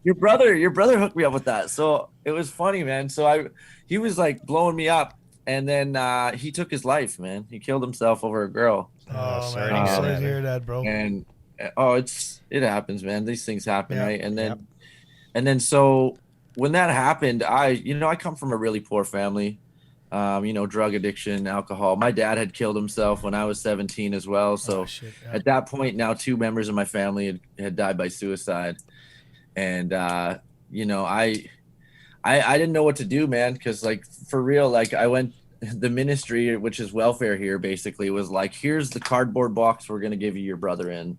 Your brother hooked me up with that. So it was funny, man. So he was like blowing me up. And then he took his life, man. He killed himself over a girl.
Oh, man, I'm sorry to hear that, bro.
And it happens, man. These things happen, right? And then so when that happened, I come from a really poor family. Drug addiction, alcohol. My dad had killed himself when I was 17 as well. So at that point, now 2 members of my family had died by suicide, and I didn't know what to do, man, because like for real, like I went, the ministry, which is welfare here, basically was like, here's the cardboard box we're gonna give you your brother in,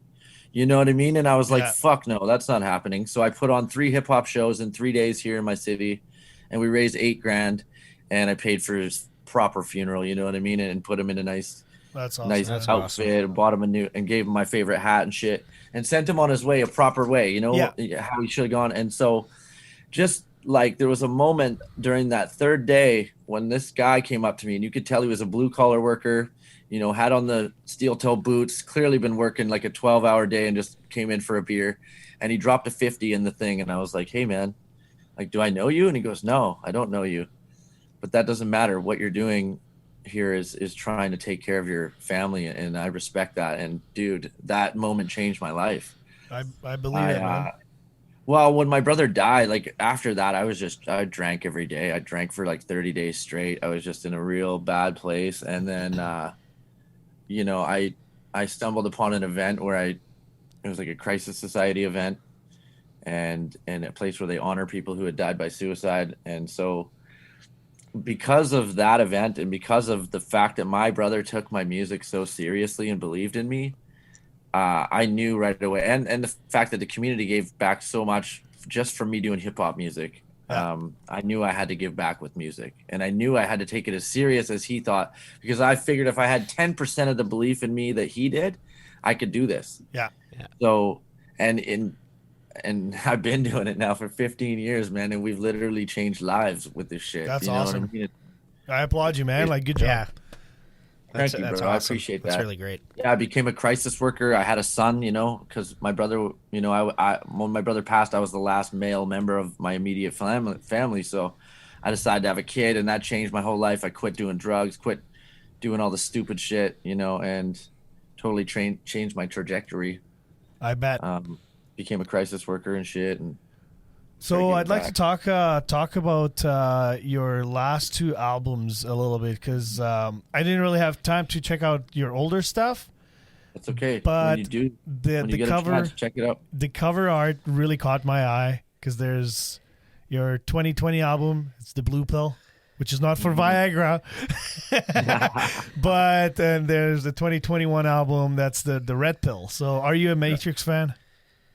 you know what I mean? And I was like, fuck no, that's not happening. So I put on 3 hip hop shows in 3 days here in my city, and we raised $8,000, and I paid for his proper funeral, you know what I mean, and put him in a nice outfit, awesome. Bought him a new, and gave him my favorite hat and shit, and sent him on his way a proper way, how he should have gone. And so just like there was a moment during that 3rd day when this guy came up to me, and you could tell he was a blue collar worker, had on the steel toe boots, clearly been working like a 12-hour day, and just came in for a beer, and he dropped a 50 in the thing. And I was like, hey man, like, do I know you? And he goes, no, I don't know you, but that doesn't matter. What you're doing here is trying to take care of your family. And I respect that. And dude, that moment changed my life.
I believe it, man.
Well, when my brother died, like after that, I drank every day. I drank for like 30 days straight. I was just in a real bad place. And then, I stumbled upon an event where it was like a crisis society event, and a place where they honor people who had died by suicide. And so because of that event, and because of the fact that my brother took my music so seriously and believed in me, I knew right away, and the fact that the community gave back so much just from me doing hip hop music. I knew I had to give back with music, and I knew I had to take it as serious as he thought, because I figured if I had 10% of the belief in me that he did, I could do this.
Yeah.
So, and I've been doing it now for 15 years, man, and we've literally changed lives with this shit.
That's
you know
awesome.
What I mean?
I applaud you, man. Like, good job.
Yeah.
Thank you, bro.
Awesome.
I appreciate that.
That's really great.
Yeah, I became a crisis worker. I had a son, because my brother, when my brother passed, I was the last male member of my immediate family. So I decided to have a kid, and that changed my whole life. I quit doing drugs, quit doing all the stupid shit, and totally changed my trajectory.
I bet.
Became a crisis worker and shit. And
so I'd like to talk about your last 2 albums a little bit, because I didn't really have time to check out your older stuff.
That's okay.
But
when you
the
get
cover,
a chance, check it out.
The cover art really caught my eye, because there's your 2020 album. It's the Blue Pill, which is not for Viagra. But then there's the 2021 album. That's the Red Pill. So are you a Matrix fan?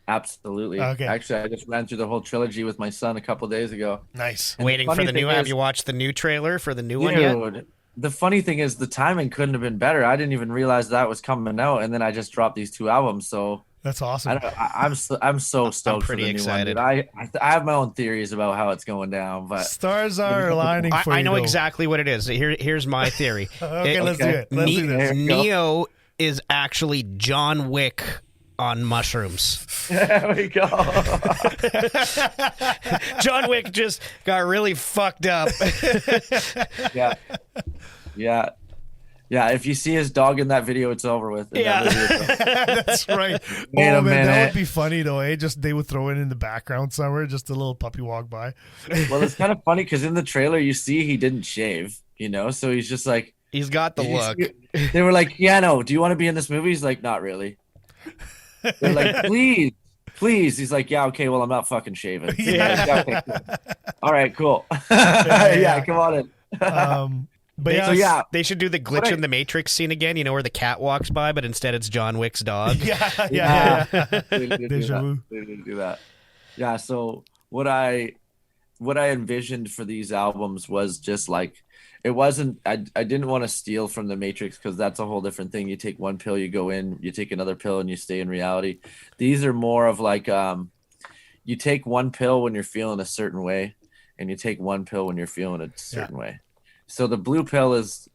Absolutely.
Okay.
Actually, I just ran through the whole trilogy with my son a couple days ago.
Nice.
And
Waiting for the new. Have you watched the new trailer for the new one yet?
The funny thing is, the timing couldn't have been better. I didn't even realize that was coming out, and then I just dropped these 2 albums. So
that's awesome.
I'm so stoked.
I'm pretty
for the
excited.
New one, I have my own theories about how it's going down, but
stars are aligning for you.
I know exactly what it is. Here's my theory.
Let's do it. Let's do this.
Neo is actually John Wick on mushrooms.
There we go.
John Wick just got really fucked up.
Yeah. If you see his dog in that video, it's over with.
That's right. Man, that would be funny though. Just they would throw it in the background somewhere, just a little puppy walk by.
Well, it's kind of funny because in the trailer you see he didn't shave, so he's just like,
he's got the look.
They were like, yeah, no, do you want to be in this movie? He's like, not really. They're like, please. He's like, yeah, okay, well, I'm not fucking shaving. Yeah. Okay, cool. All right, cool. Yeah, come on in.
But
they should do the glitch in the Matrix scene again, where the cat walks by, but instead it's John Wick's dog.
Yeah.
They do that. Yeah, so what I envisioned for these albums was just like, it wasn't, I didn't want to steal from the Matrix because that's a whole different thing. You take one pill, you go in, you take another pill and you stay in reality. These are more of like, you take one pill when you're feeling a certain way and you take one pill when you're feeling a certain way. So the blue pill is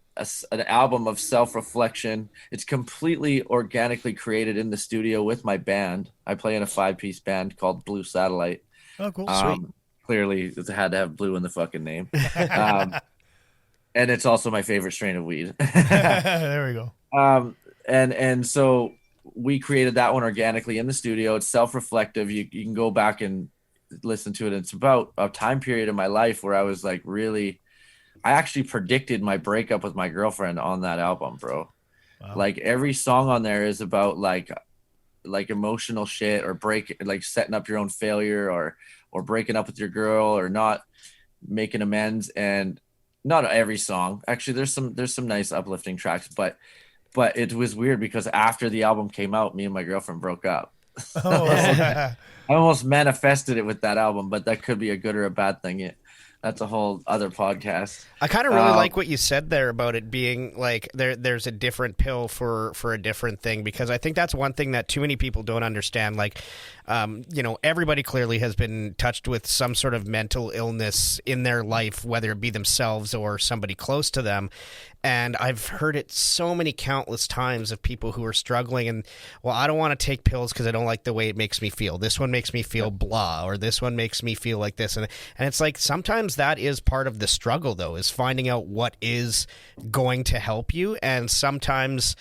an album of self-reflection. It's completely organically created in the studio with my band. I play in a 5-piece band called Blue Satellite.
Oh, cool. Sweet.
Clearly, it had to have blue in the fucking name. And it's also my favorite strain of weed.
There we go.
And so we created that one organically in the studio. It's self-reflective. You can go back and listen to it. It's about a time period in my life where I was like I actually predicted my breakup with my girlfriend on that album, bro. Wow. Like every song on there is about like emotional shit or like setting up your own failure or breaking up with your girl or not making amends. And not every song, actually there's some nice uplifting tracks, but it was weird because after the album came out, me and my girlfriend broke up. I almost manifested it with that album, but that could be a good or a bad thing. That's a whole other podcast.
I kind of really like what you said there about it being like there's a different pill for a different thing, because I think that's one thing that too many people don't understand. Like, everybody clearly has been touched with some sort of mental illness in their life, whether it be themselves or somebody close to them. And I've heard it so many countless times of people who are struggling and, well, I don't want to take pills because I don't like the way it makes me feel. This one makes me feel blah, or this one makes me feel like this. And it's like sometimes that is part of the struggle, though, is finding out what is going to help you. And sometimes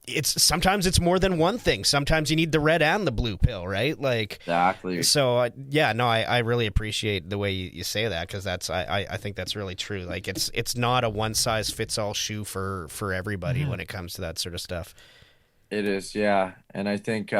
it's more than one thing. Sometimes you need the red and the blue pill, right? Like,
exactly. So
I really appreciate the way you say that, because that's I think that's really true. Like it's not a one size fits all shoe for everybody when it comes to that sort of stuff.
It is, yeah. And I think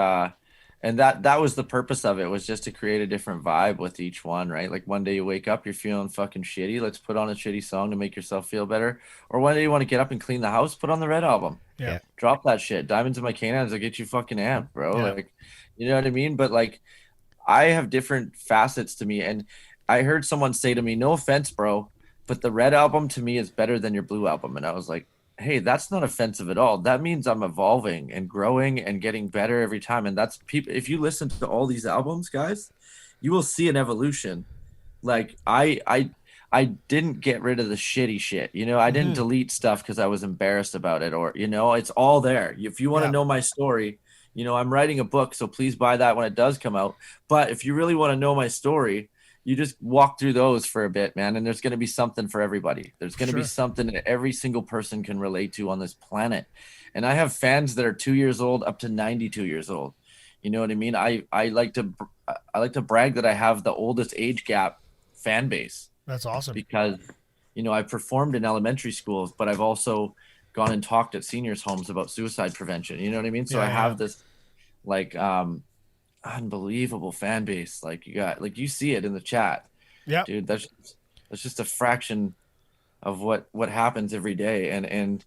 and that was the purpose of it, was just to create a different vibe with each one, right? Like one day you wake up, you're feeling fucking shitty. Let's put on a shitty song to make yourself feel better. Or one day you want to get up and clean the house, put on the Red album.
Yeah.
Drop that shit. Diamonds in My Canines will get you fucking amped, bro.
Yeah.
Like, you know what I mean? But like, I have different facets to me. And I heard someone say to me, no offense, bro, but the Red album to me is better than your Blue album. And I was like, hey, that's not offensive at all. That means I'm evolving and growing and getting better every time. And that's people. If you listen to all these albums, guys, you will see an evolution. Like I didn't get rid of the shitty shit. I didn't delete stuff because I was embarrassed about it, or it's all there. If you want to know my story, I'm writing a book, so please buy that when it does come out. But if you really want to know my story, you just walk through those for a bit, man, and there's going to be something for everybody. There's going to be something that every single person can relate to on this planet. And I have fans that are 2 years old up to 92 years old. You know what I mean? I like to brag that I have the oldest age gap fan base.
That's awesome.
Because, I performed in elementary schools, but I've also gone and talked at seniors' homes about suicide prevention. You know what I mean? So I have this like unbelievable fan base. Like you see it in the chat. Yeah, dude, that's just a fraction of what happens every day. And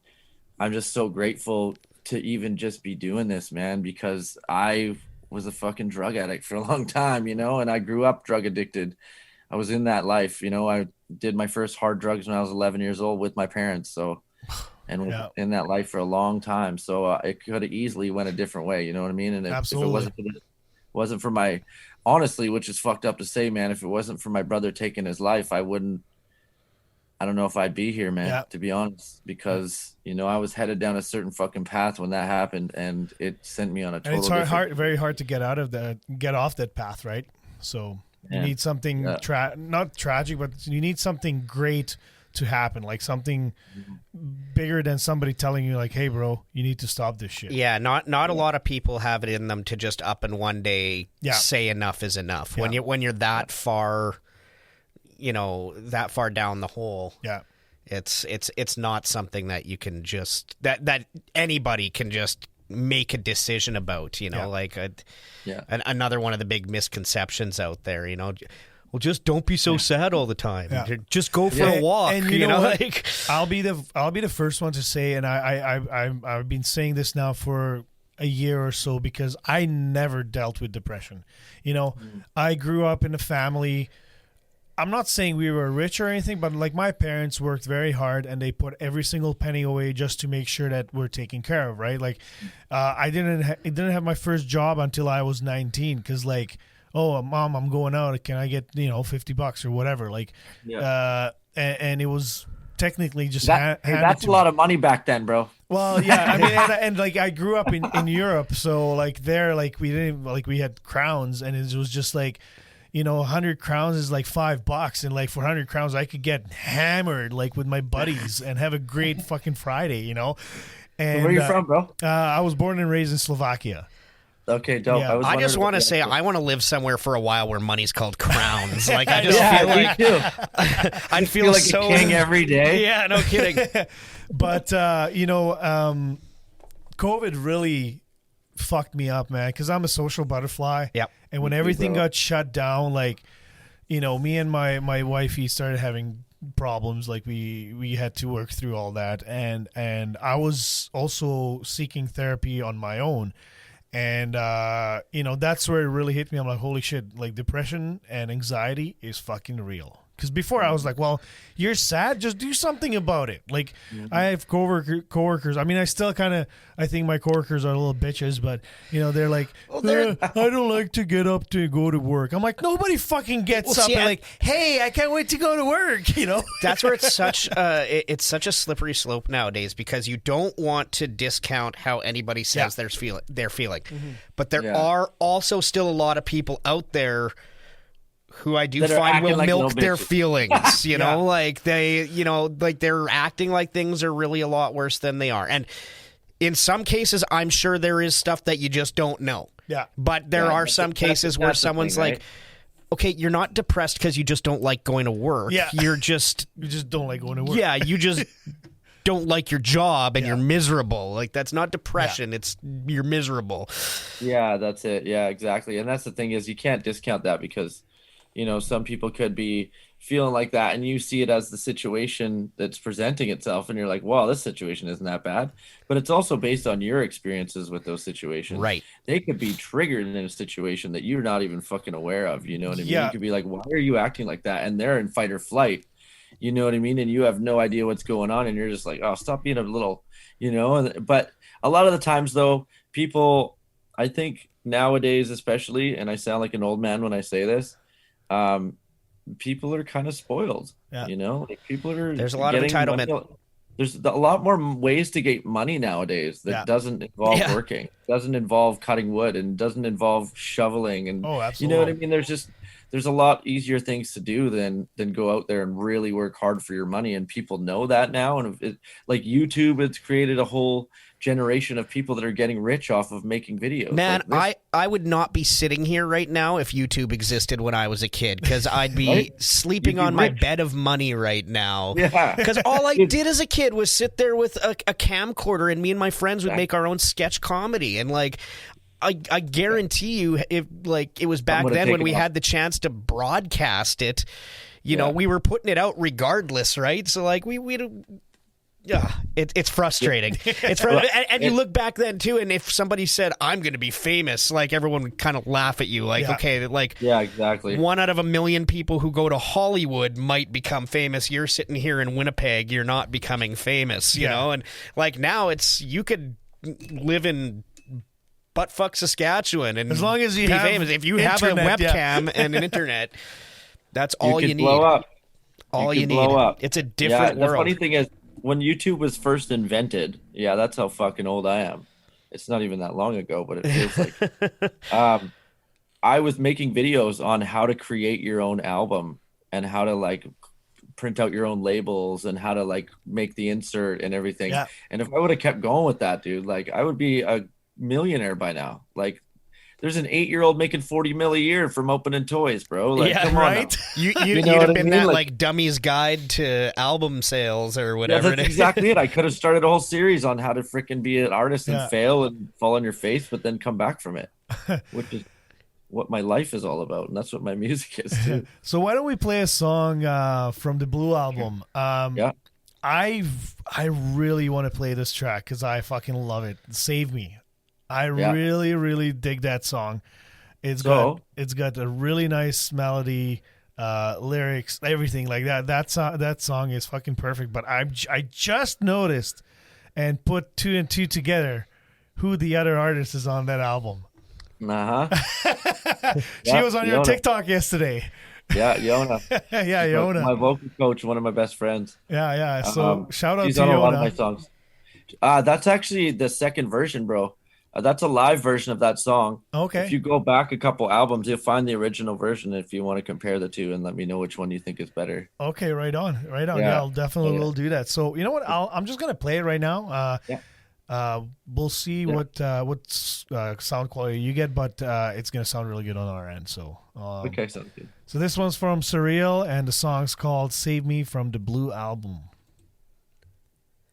I'm just so grateful to even just be doing this, man, because I was a fucking drug addict for a long time, and I grew up drug addicted. I was in that life, I did my first hard drugs when I was 11 years old with my parents. So, and was in that life for a long time. So it could have easily went a different way. You know what I mean? And if it wasn't for my, honestly, which is fucked up to say, man, if it wasn't for my brother taking his life, I wouldn't I don't know if I'd be here, man,
Yeah.
to be honest, because, you know, I was headed down a certain fucking path when that happened, and it sent me on a total
And it's very hard to get off that path, right? So you need something not tragic, but you need something great to happen, like something bigger than somebody telling you, like, "Hey, bro, you need to stop this shit."
Yeah, not a lot of people have it in them to just up and one day say enough is enough.
Yeah.
When you're that far, you know, that far down the hole.
Yeah.
It's not something that you can just that anybody can just make a decision about, you know, like another one of the big misconceptions out there, you know. Well, just don't be so sad all the time.
Yeah.
Just go for a walk.
And you know what?
Like,
I'll be the first one to say, and I've been saying this now for a year or so, because I never dealt with depression. You know, I grew up in a family. I'm not saying we were rich or anything, but like my parents worked very hard and they put every single penny away just to make sure that we're taken care of, right? Like, I didn't have my first job until I was 19, because like, oh, Mom, I'm going out. Can I get, you know, $50 or whatever? Like, and it was technically just
that's a lot of money back then, bro.
Well, yeah, I mean, and like I grew up in Europe, so like there, like we had crowns, and it was just like, you know, 100 crowns is like $5, and like for 100 crowns I could get hammered like with my buddies and have a great fucking Friday, you know. And
where are you from, bro?
I was born and raised in Slovakia.
Okay, dope.
Yeah.
I just want to say I want to live somewhere for a while where money's called crowns. Like I just feel like
me too.
I'd feel
like
so
a king every day.
Yeah, no kidding.
But you know, COVID really fucked me up, man, because I'm a social butterfly.
Yep.
And when everything got shut down, like, you know, me and my wifey started having problems. Like we had to work through all that, and I was also seeking therapy on my own. And, you know, that's where it really hit me. I'm like, holy shit, like depression and anxiety is fucking real. Because before I was like, well, you're sad, just do something about it. Like, I have coworkers. I mean, I still I think my coworkers are little bitches, but, you know, they're like, I don't like to get up to go to work. I'm like, nobody fucking gets up and like, hey, I can't wait to go to work, you know?
That's where it's such a slippery slope nowadays, because you don't want to discount how anybody says they're feeling. But there are also still a lot of people out there who I do find will like milk their feelings, you know, like they, you know, like they're acting like things are really a lot worse than they are. And in some cases, I'm sure there is stuff that you just don't know.
Yeah.
But there are some cases where someone's like, okay, you're not depressed because you just don't like going to work.
Yeah.
You just
don't like going to work.
Yeah, you just don't like your job and you're miserable. Like, that's not depression. It's you're miserable.
Yeah, that's it. Yeah, exactly. And that's the thing is you can't discount that, because you know, some people could be feeling like that and you see it as the situation that's presenting itself and you're like, wow, this situation isn't that bad. But it's also based on your experiences with those situations.
Right.
They could be triggered in a situation that you're not even fucking aware of. You know what I mean?
Yeah.
You could be like, why are you acting like that? And they're in fight or flight. You know what I mean? And you have no idea what's going on. And you're just like, oh, stop being a little, you know. But a lot of the times, though, people, I think nowadays especially, and I sound like an old man when I say this, people are kind of spoiled. You know, like people are.
There's a lot of entitlement.
Money. There's a lot more ways to get money nowadays that doesn't involve working, doesn't involve cutting wood, and doesn't involve shoveling. And you know what I mean? There's a lot easier things to do than go out there and really work hard for your money. And people know that now. And like YouTube, it's created a whole generation of people that are getting rich off of making videos.
Man,
like
I would not be sitting here right now if YouTube existed when I was a kid, because I'd be sleeping on my bed of money right now.
Yeah.
Because all I did as a kid was sit there with a camcorder, and me and my friends would make our own sketch comedy. And like, I guarantee you, if like it was back then when we had the chance to broadcast it, you know, we were putting it out regardless, right? So like it's frustrating. It's and you look back then too, and if somebody said I'm going to be famous, like everyone would kind of laugh at you, like okay, like
exactly.
1 out of 1 million people who go to Hollywood might become famous. You're sitting here in Winnipeg, you're not becoming famous, you know. And like now, it's you could live in buttfuck Saskatchewan and
as long as you
be
have
famous. If you have a webcam and an internet, that's all you need.
Blow up.
all you need.
Blow up.
It's a different world.
The funny thing is, when YouTube was first invented, that's how fucking old I am. It's not even that long ago, but it feels like. I was making videos on how to create your own album and how to like print out your own labels and how to like make the insert and everything. Yeah. And if I would have kept going with that, dude, like I would be a millionaire by now. Like there's an 8-year-old making 40 mil a year from opening toys, bro. Like, come on now.
You'd have been that like dummy's guide to album sales or whatever.
Yeah, that's exactly it. I could have started a whole series on how to freaking be an artist and fail and fall on your face, but then come back from it, which is what my life is all about, and that's what my music is too.
So why don't we play a song from the Blue album? I really want to play this track because I fucking love it. Save Me. I really, really dig that song. It's got a really nice melody, lyrics, everything like that. That song is fucking perfect. But I just noticed and put 2 and 2 together who the other artist is on that album.
She
was on your TikTok yesterday.
Yeah, Yona.
Yona.
My vocal coach, one of my best friends.
Yeah. So shout out to Yona.
She's on a lot of my songs. That's actually the second version, bro. That's a live version of that song.
Okay.
If you go back a couple albums, you'll find the original version if you want to compare the two and let me know which one you think is better.
Okay, right on. Yeah, I'll definitely will do that. So you know what? I'm just gonna play it right now. We'll see what sound quality you get, but it's gonna sound really good on our end. So
okay, sounds good.
So this one's from SirReal, and the song's called "Save Me" from the Blue album,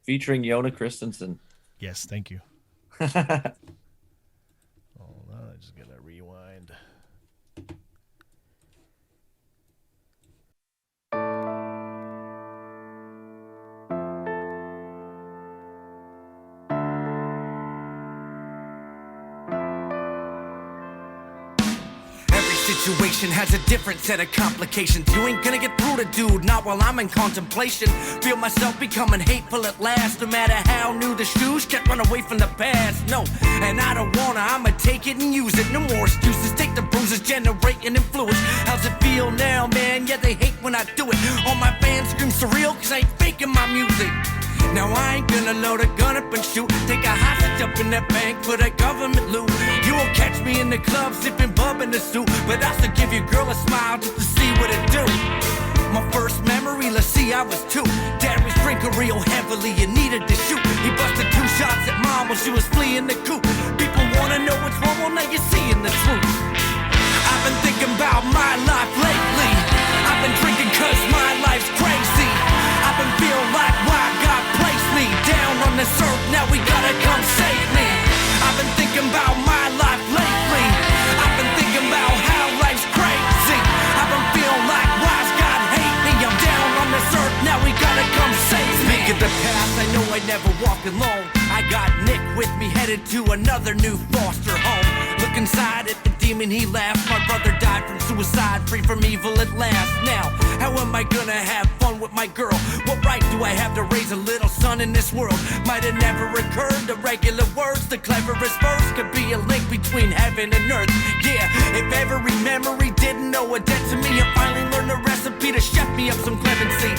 featuring Yona Christensen.
Yes, thank you. Hold on, I just gotta rewind.
Situation has a different set of complications. You ain't gonna get through to dude, not while I'm in contemplation. Feel myself becoming hateful at last. No matter how new the shoes, can't run away from the past. No, and I don't wanna, I'ma take it and use it. No more excuses, take the bruises, generate an influence. How's it feel now, man? Yeah, they hate when I do it. All my fans scream surreal, cause I ain't faking my music. Now I ain't gonna load a gun up and shoot. Take a hostage up in that bank for that government loot. You won't catch me in the club sipping bub in the suit, but I'll still give your girl a smile just to see what it do. My first memory, let's see, I was 2. Dad was drinking real heavily and needed to shoot. He busted 2 shots at mom while she was fleeing the coop. People wanna know what's wrong, well now you're seeing the truth. I've been thinking about my life lately. I've been drinking cause my life's crazy. I've been feeling like why God placed me down on this earth, now we gotta come save me. I've been thinking about my life lately. I've been thinking about how life's crazy. I've been feeling like why's God hate me? I'm down on this earth, now we gotta come save me. Speak of the past, I know I never walk alone. I got Nick with me headed to another new foster home. Look inside at the demon, he laughed. My brother died from suicide, free from evil at last. Now, how am I gonna have fun with my girl? What right do I have to raise a little son in this world? Might have never occurred to regular words. The cleverest verse could be a link between heaven and earth. Yeah, if every memory didn't know a debt to me, I finally learned the recipe to chef me up some clemency.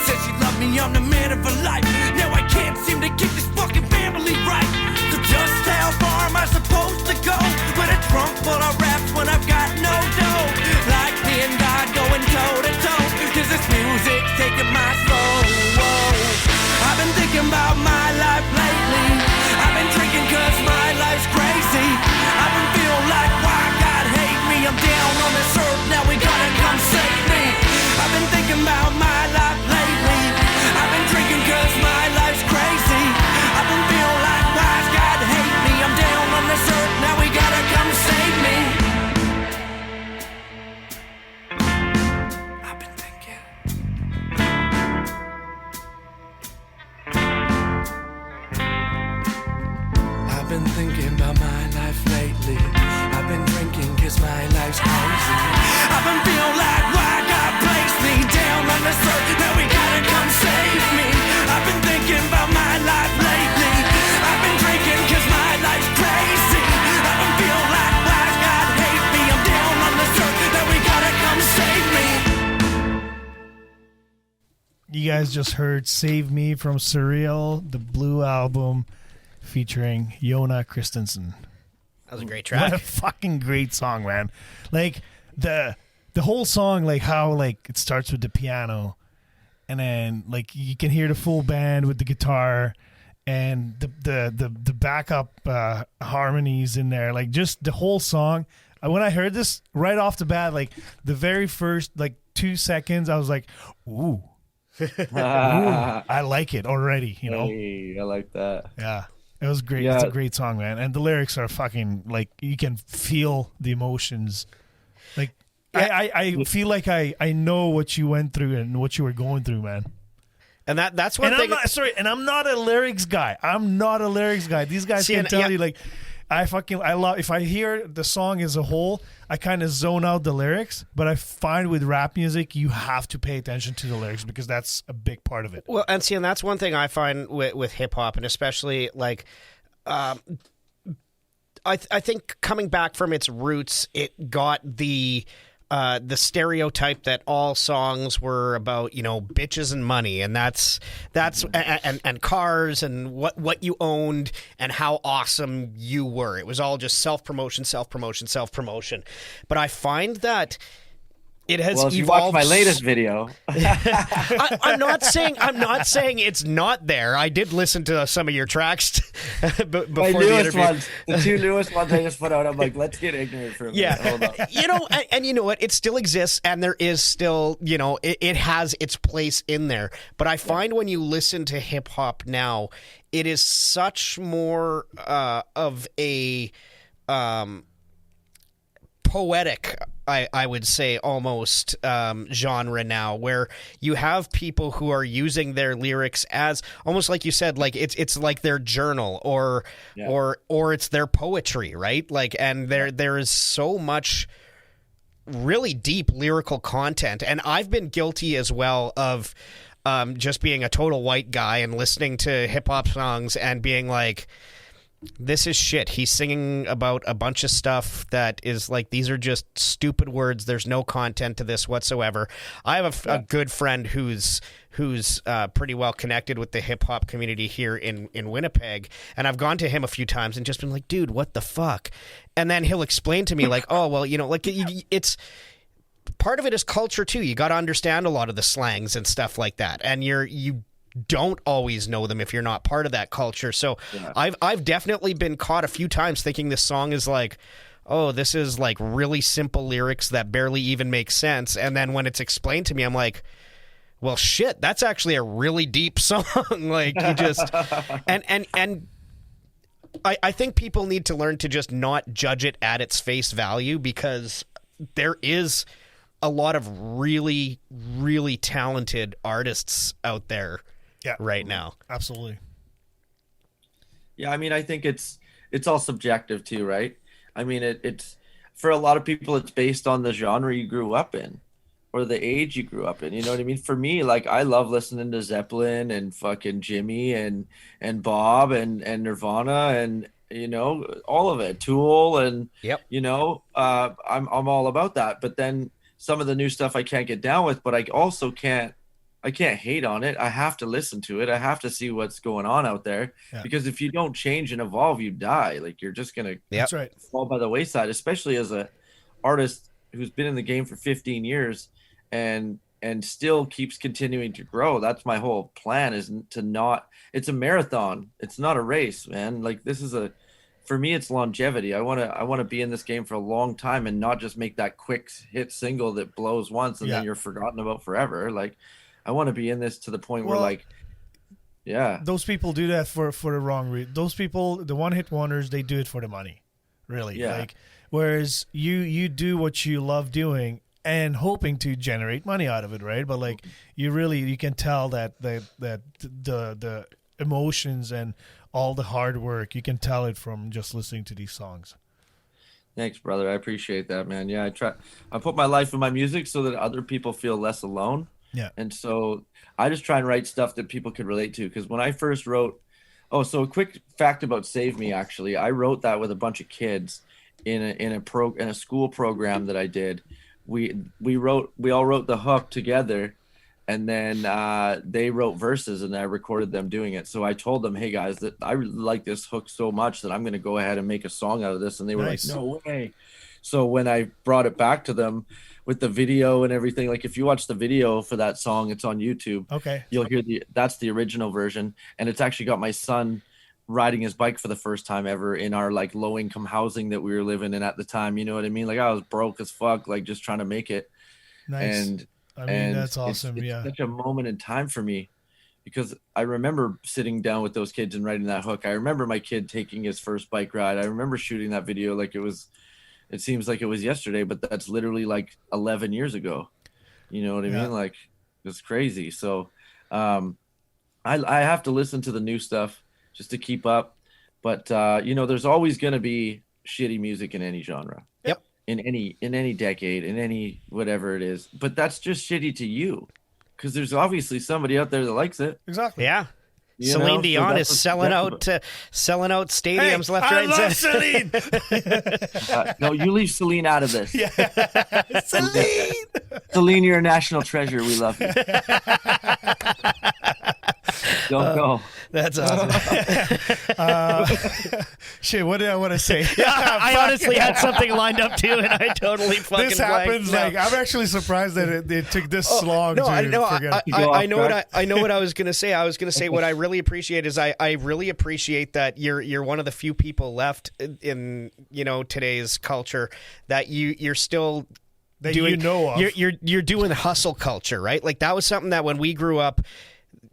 Said she loved me, I'm the man of her life. Now I can't seem to keep this fucking family right. So just how far am I supposed to go? With a trunk full of raps when I've got no dough. Like me and God going toe to toe, cause this music's taking my soul. Whoa. I've been thinking about my life lately. I've been drinking cause my life's crazy. I've been feeling like why God hate me. I'm down on this earth, now we gotta come save me. I've been thinking about my life lately. I've been drinking cause my life's crazy. I've been feeling like why's God hate me. I'm down on this earth, now we gotta come save me. I've been thinking. I've been thinking about my life lately. I've been drinking cause my life's crazy. I've been feeling like why God placed me down on this earth, now we gotta come save me. I've been thinking about my life lately. I've been drinking cause my life's crazy. I've been feeling like why God hate me. I'm down on this earth, now we gotta come save me.
You guys just heard Save Me from SirReal, the Blue album featuring Jona Christensen.
That was a great
What
track.
a fucking great song, man. Like the whole song, like how like it starts with the piano and then like you can hear the full band with the guitar and the backup harmonies in there. Like just the whole song. When I heard this right off the bat, like the very first like 2 seconds, I was like, ooh. I like it already, you know.
Hey, I like that.
Yeah, it was great.
Yeah.
It's a great song, man, and the lyrics are fucking like you can feel the emotions. Like I feel like I know what you went through and what you were going through, man.
And that's one
And
thing.
I'm not a lyrics guy. These guys
See,
can
and-
tell
yeah.
you like. I love if I hear the song as a whole, I kind of zone out the lyrics. But I find with rap music, you have to pay attention to the lyrics because that's a big part of it.
Well, and that's one thing I find with hip hop, and especially like, I think coming back from its roots, it got the stereotype that all songs were about, you know, bitches and money, and that's and cars and what you owned and how awesome you were. It was all just self promotion. But I find that it has
Well, if you
evolved.
watch my latest video,
I'm not saying it's not there. I did listen to some of your tracks before
my
the
newest
interview.
ones, the 2 newest ones I just put out, I'm like, let's get ignorant for a minute. Hold
Yeah,
up.
you know, and you know what? It still exists, and there is still, you know, it has its place in there. But I find when you listen to hip hop now, it is such more of a poetic, I would say, almost genre now, where you have people who are using their lyrics as almost like you said, like it's like their journal or it's their poetry, right? Like, and there is so much really deep lyrical content, and I've been guilty as well of just being a total white guy and listening to hip hop songs and being like, this is shit. He's singing about a bunch of stuff that is like, these are just stupid words. There's no content to this whatsoever. I have a good friend who's pretty well connected with the hip hop community here in Winnipeg, and I've gone to him a few times and just been like, dude, what the fuck? And then he'll explain to me like, oh, well, you know, like it's part of it is culture too. You got to understand a lot of the slangs and stuff like that, and you don't always know them if you're not part of that culture. So I've definitely been caught a few times thinking this song is like, oh, this is like really simple lyrics that barely even make sense. And then when it's explained to me, I'm like, well, shit, that's actually a really deep song. Like, you just and I think people need to learn to just not judge it at its face value, because there is a lot of really, really talented artists out there right now.
Absolutely.
Yeah, I mean, I think it's all subjective too, right? I mean, it's for a lot of people, it's based on the genre you grew up in or the age you grew up in. You know what I mean? For me, like, I love listening to Zeppelin and fucking Jimmy and Bob and Nirvana and, you know, all of it, Tool and you know, I'm all about that. But then some of the new stuff I can't get down with, but I also can't hate on it. I have to listen to it. I have to see what's going on out there, because if you don't change and evolve, you die. Like, you're just going to fall by the wayside, especially as a artist who's been in the game for 15 years and still keeps continuing to grow. That's my whole plan, is to not, it's a marathon. It's not a race, man. Like, this is for me, it's longevity. I want to be in this game for a long time and not just make that quick hit single that blows once and then you're forgotten about forever. Like, I want to be in this to the point where, like,
those people do that for the wrong reason. Those people, the one hit wonders, they do it for the money, really. Like, whereas you do what you love doing and hoping to generate money out of it, right? But like, you can tell that the emotions and all the hard work, you can tell it from just listening to these songs.
Thanks, brother. I appreciate that, man. Yeah, I put my life in my music so that other people feel less alone.
Yeah.
And so I just try and write stuff that people could relate to. Because when I first wrote, so a quick fact about Save Me, actually, I wrote that with a bunch of kids in a school program that I did. We all wrote the hook together, And then they wrote verses and I recorded them doing it. So I told them, hey guys, that I really like this hook so much that I'm going to go ahead and make a song out of this. And they were like, no way. So when I brought it back to them with the video and everything, like if you watch the video for that song, it's on YouTube.
Okay.
You'll hear that's the original version. And it's actually got my son riding his bike for the first time ever in our like low income housing that we were living in at the time. You know what I mean? Like I was broke as fuck, like just trying to make it.
Nice.
And
I mean, that's awesome.
It's such a moment in time for me because I remember sitting down with those kids and writing that hook. I remember my kid taking his first bike ride. I remember shooting that video like it seems like it was yesterday, but that's literally like 11 years ago. You know what I mean? Like it's crazy. So I have to listen to the new stuff just to keep up. But there's always going to be shitty music in any genre.
Yep.
In any decade, in any whatever it is, but that's just shitty to you, because there's obviously somebody out there that likes it.
Exactly.
Yeah. Celine Dion is selling out stadiums left, right,
I
and
love Celine.
No, you leave Celine out of this.
Yeah. Celine.
Celine, you're a national treasure. We love you. Don't go.
That's awesome.
Shit, what did I want to say?
I honestly had something lined up too, and I totally fucking
this
blanked.
happens.
No.
Like I'm actually surprised that it took this long.
No,
to
I know.
forget.
I know what I was gonna say. I was gonna say what I really appreciate is I really appreciate that you're one of the few people left in today's culture that you're still
that
doing.
Of.
You're doing hustle culture, right? Like that was something that when we grew up,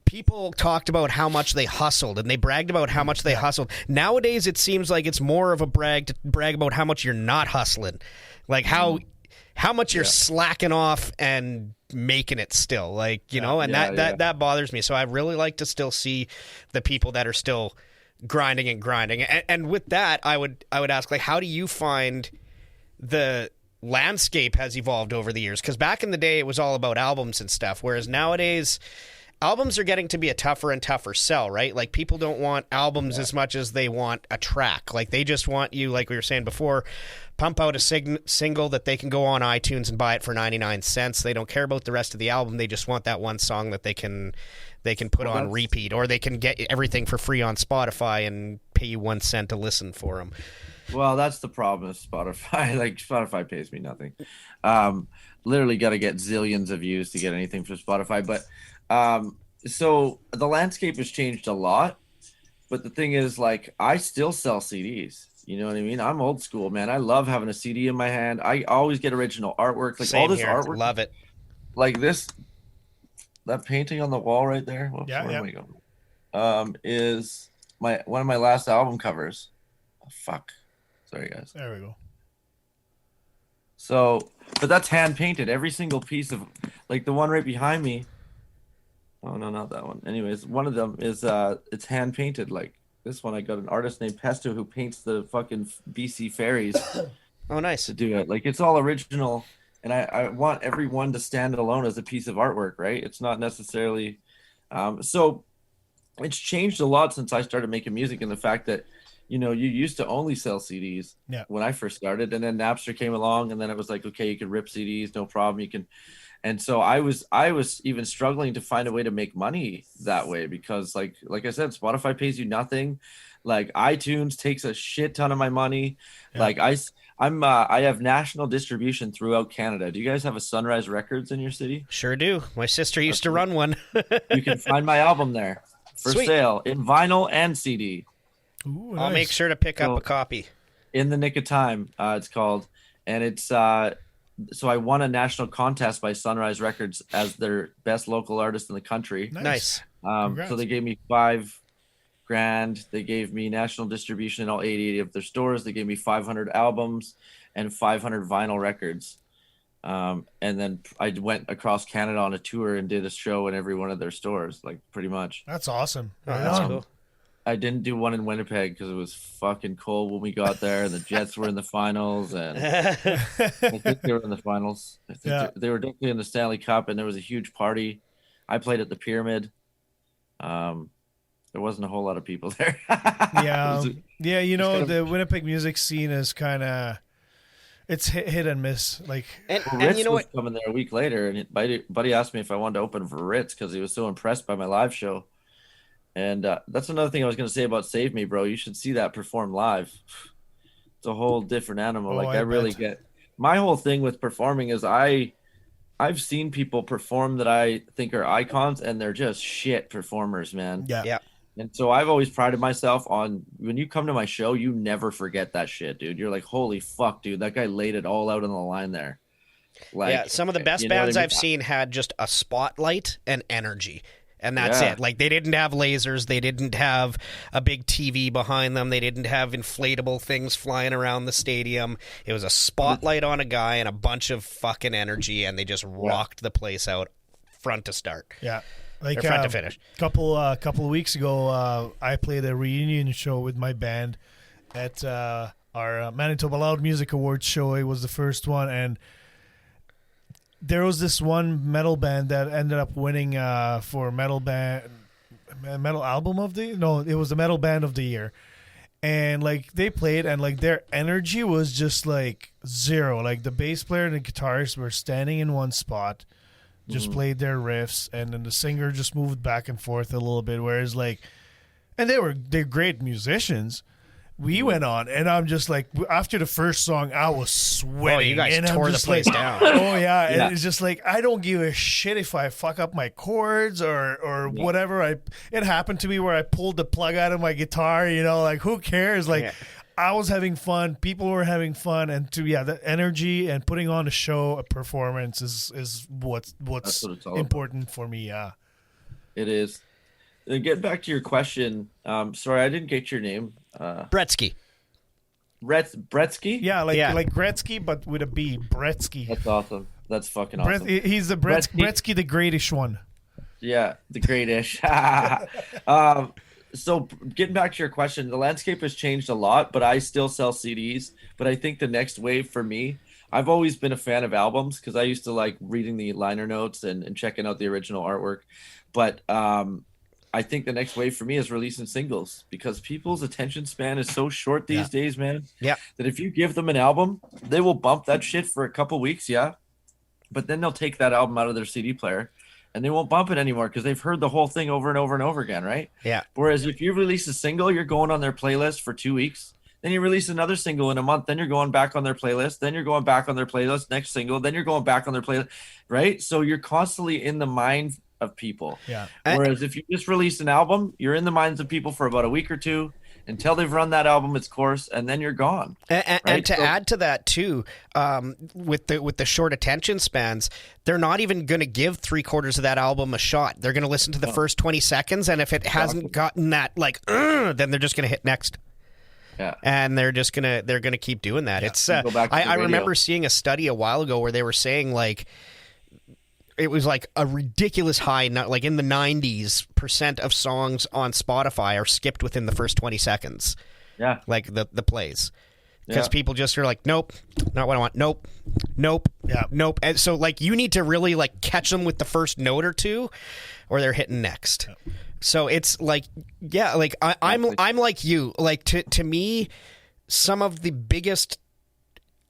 people talked about how much they hustled and they bragged about how much they hustled. Nowadays, it seems like it's more of a brag to brag about how much you're not hustling, like how much you're slacking off and making it still, like that bothers me. So I really like to still see the people that are still grinding. And with that, I would ask, like, how do you find the landscape has evolved over the years? Because back in the day, it was all about albums and stuff, whereas nowadays albums are getting to be a tougher and tougher sell, right? Like people don't want albums as much as they want a track. Like they just want you, like we were saying before, pump out a single that they can go on iTunes and buy it for 99 cents. They don't care about the rest of the album. They just want that one song that they can put on repeat, or they can get everything for free on Spotify and pay you 1 cent to listen for them.
Well, that's the problem with Spotify. Like Spotify pays me nothing. Literally got to get zillions of views to get anything from Spotify. But so the landscape has changed a lot. But the thing is, like, I still sell CDs. You know what I mean? I'm old school, man. I love having a CD in my hand. I always get original artwork. Like all this artwork.
Love it.
Like that painting on the wall right there. Whoops, where am I going? Is one of my last album covers. Oh, fuck. Sorry, guys.
There we go.
So, but that's hand painted. Every single piece of, like the one right behind me. Oh no, not that one. Anyways, one of them is it's hand painted. Like this one, I got an artist named Pesto who paints the fucking BC ferries.
Oh, nice.
To do it. Like it's all original, and I want everyone to stand alone as a piece of artwork, right? It's not necessarily. So, it's changed a lot since I started making music, and the fact that, you used to only sell CDs when I first started, and then Napster came along, and then it was like, okay, you can rip CDs, no problem. You can, and so I was even struggling to find a way to make money that way because, like I said, Spotify pays you nothing. Like iTunes takes a shit ton of my money. Yeah. Like I have national distribution throughout Canada. Do you guys have a Sunrise Records in your city?
Sure do. My sister used to run one.
You can find my album there for sale in vinyl and CD.
Ooh,
I'll make sure to pick up a copy.
In the Nick of Time, it's called. And it's so I won a national contest by Sunrise Records as their best local artist in the country.
Nice.
So they gave me $5,000. They gave me national distribution in all 80 of their stores. They gave me 500 albums and 500 vinyl records. And then I went across Canada on a tour and did a show in every one of their stores, like pretty much.
That's awesome.
That's cool.
I didn't do one in Winnipeg because it was fucking cold when we got there, and the Jets were in the finals, and I think they were in the finals. I think they were definitely in the Stanley Cup, and there was a huge party. I played at the Pyramid. There wasn't a whole lot of people there.
Yeah, the Winnipeg music scene is kind of It's hit and miss. Like,
And,
Well,
and
Ritz
you know
was
what?
coming there a week later, and buddy asked me if I wanted to open for Ritz because he was so impressed by my live show. And that's another thing I was going to say about Save Me, bro. You should see that perform live. It's a whole different animal.
Oh,
Like
I
I really
bet.
get my whole thing with performing is I've seen people perform that I think are icons, and they're just shit performers, man.
yeah.
Yeah.
And so I've always prided myself on when you come to my show, you never forget that shit, dude. You're like, holy fuck, dude, that guy laid it all out on the line there. Like,
Yeah, some of the best
you know what I
bands
mean?
I've seen had just a spotlight and energy. And that's
Yeah.
it. Like, they didn't have lasers. They didn't have a big TV behind them. They didn't have inflatable things flying around the stadium. It was a spotlight on a guy and a bunch of fucking energy, and they just rocked the place out front to start.
Yeah. Like
Or front to finish.
couple of weeks ago, I played a reunion show with my band at our Manitoba Loud Music Awards show. It was the first one, and there was this one metal band that ended up winning for metal album of the it was the metal band of the year. And like they played, and like their energy was just like zero. Like the bass player and the guitarist were standing in one spot, just played their riffs, and then the singer just moved back and forth a little bit. Whereas like, and they're great musicians. We went on, and I'm just like, after the first song, I was sweating.
Oh, you guys
and I'm
tore the
just
place
like,
down.
Oh yeah, and it's just like I don't give a shit if I fuck up my chords or whatever. It happened to me where I pulled the plug out of my guitar. Like who cares? Like I was having fun, people were having fun, and the energy and putting on a show, a performance is what's
what it's all
important for me. Yeah,
it is. And getting back to your question, sorry, I didn't get your name.
Bretsky.
Bretsky?
Yeah, like Gretzky, but with a B. Bretsky.
That's awesome. That's fucking awesome.
He's the Bretsky, the greatish one.
Yeah, the greatish. So getting back to your question, the landscape has changed a lot, but I still sell CDs. But I think the next wave for me, I've always been a fan of albums because I used to like reading the liner notes and checking out the original artwork. But I think the next wave for me is releasing singles because people's attention span is so short these days, man.
Yeah.
That if you give them an album, they will bump that shit for a couple weeks, but then they'll take that album out of their CD player and they won't bump it anymore because they've heard the whole thing over and over and over again, right?
Yeah.
Whereas if you release a single, you're going on their playlist for 2 weeks. Then you release another single in a month. Then you're going back on their playlist. Then you're going back on their playlist. Next single. Then you're going back on their playlist, right? So you're constantly in the mind of people.
Yeah.
Whereas if you just release an album, you're in the minds of people for about a week or two until they've run that album its course, and then you're gone.
And to add to that too, with the short attention spans, they're not even going to give 3/4 of that album a shot. They're going to listen to the first 20 seconds, and if it hasn't gotten that then they're just going to hit next.
Yeah.
And they're gonna keep doing that.
Yeah.
It's
I
remember seeing a study a while ago where they were saying like it was like a ridiculous high, not like in the 90% of songs on Spotify are skipped within the first 20 seconds.
Yeah.
Like the plays. Because people just are like, nope, not what I want. Nope.
Yeah.
Nope. And so like you need to really like catch them with the first note or two or they're hitting next. Yeah. So it's like, like I'm like you. Like to me, some of the biggest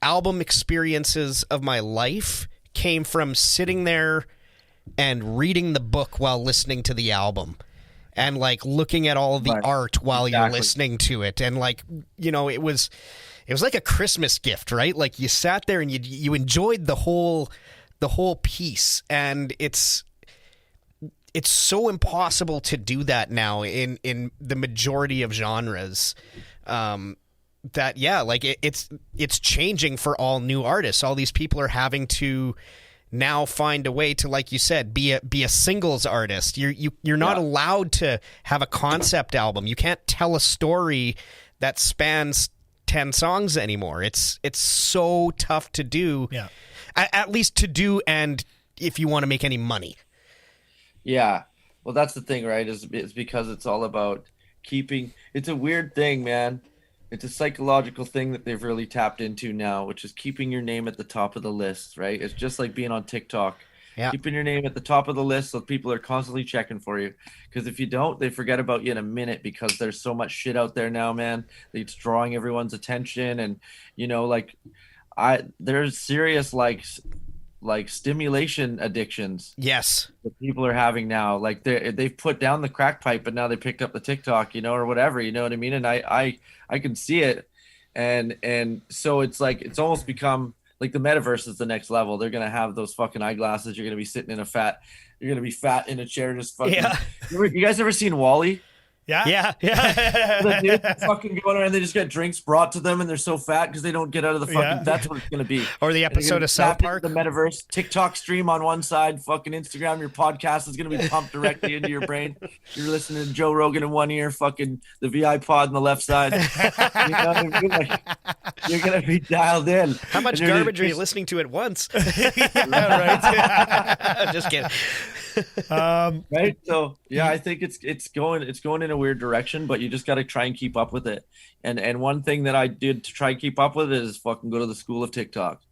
album experiences of my life came from sitting there and reading the book while listening to the album and like looking at all the art while you're listening to it. And like, it was like a Christmas gift, right? Like you sat there and you enjoyed the whole piece. And it's so impossible to do that now in the majority of genres. It's changing for all new artists. All these people are having to now find a way to, like you said, be a singles artist. You're not allowed to have a concept album. You can't tell a story that spans 10 songs anymore. It's so tough to do.
Yeah.
At least to do, and if you want to make any money.
Yeah. Well, that's the thing, right? It's because it's all about keeping. It's a weird thing, man. It's a psychological thing that they've really tapped into now, which is keeping your name at the top of the list, right? It's just like being on TikTok.
Yeah.
Keeping your name at the top of the list so people are constantly checking for you. Because if you don't, they forget about you in a minute because there's so much shit out there now, man. It's drawing everyone's attention. And, there's serious like stimulation addictions.
Yes,
that people are having now. Like they've put down the crack pipe, but now they picked up the TikTok, or whatever. You know what I mean? And I can see it, and so it's like it's almost become like the metaverse is the next level. They're gonna have those fucking eyeglasses. You're gonna be sitting in you're gonna be fat in a chair, just fucking.
Yeah.
You guys ever seen Wall-E?
Yeah.
The dude fucking going around, they just get drinks brought to them, and they're so fat because they don't get out of the fucking.
Yeah.
That's what it's gonna be.
Or the episode of South Park,
the metaverse, TikTok stream on one side, fucking Instagram. Your podcast is gonna be pumped directly into your brain. You're listening to Joe Rogan in one ear, fucking the VIPod on the left side. You know what I mean? Like, you're gonna be dialed in.
How much garbage are you listening to at once?
Yeah,
right. Just kidding.
Right, so yeah, I think it's going in a weird direction, but you just got to try and keep up with it. And one thing that I did to try and keep up with it is fucking go to the school of TikTok,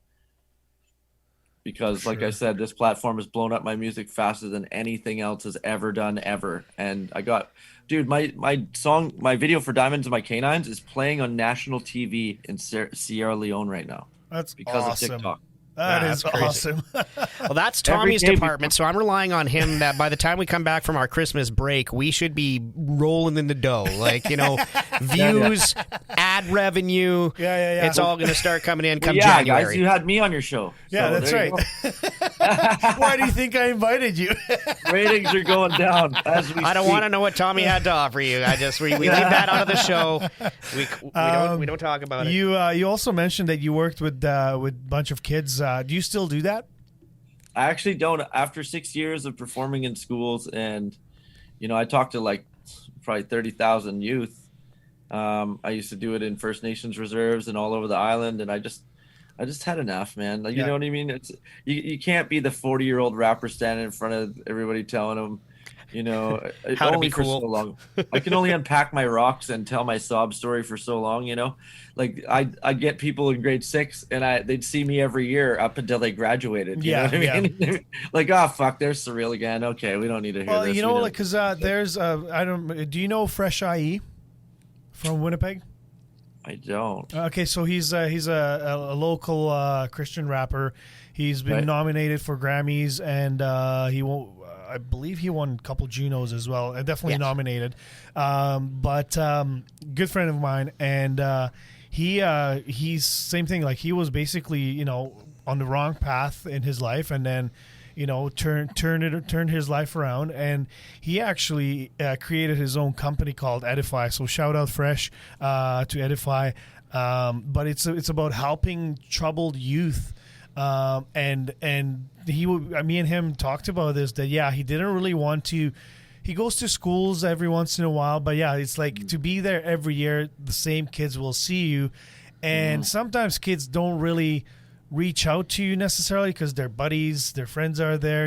because like I said, this platform has blown up my music faster than anything else has ever done ever. And I got, dude, my video for Diamonds and My Canines is playing on national TV in Sierra Leone right now.
That's
because
awesome.
of TikTok.
That
Wow,
is
that's crazy.
awesome.
Well, that's Tommy's department, so I'm relying on him that by the time we come back from our Christmas break, we should be rolling in the dough. Like, views, ad revenue.
Yeah.
It's all going to start coming in come
yeah,
January.
guys, you had me on your show.
Yeah,
so
that's right. Why do you think I invited you?
Ratings are going down as we
I don't want to know what Tommy had to offer you. We leave that out of the show. We don't talk about it.
You also mentioned that you worked with a bunch of kids. Do you still do that?
I actually don't. After 6 years of performing in schools, and I talked to like probably 30,000 youth. I used to do it in First Nations reserves and all over the island, and I just had enough, man. Like, you know what I mean? It's you can't be the 40-year-old rapper standing in front of everybody telling them,
how to
only
be
for
cool.
so long. I can only unpack my rocks and tell my sob story for so long, Like I get people in grade 6 and they'd see me every year up until they graduated. You know what I mean? Like, oh fuck, there's SirReal again. Okay, we don't need to hear this.
Because there's do you know Fresh IE from Winnipeg?
I don't.
Okay, so he's a local Christian rapper. He's been nominated for Grammys, and I believe he won a couple Junos as well. Definitely nominated. But good friend of mine, and he's same thing. Like, he was basically on the wrong path in his life, and then turned his life around, and he actually created his own company called Edify. So shout out Fresh to Edify. But it's about helping troubled youth. And me and him talked about this, that he didn't really want to. He goes to schools every once in a while, but it's like to be there every year, the same kids will see you, and sometimes kids don't really reach out to you necessarily because their buddies, their friends are there,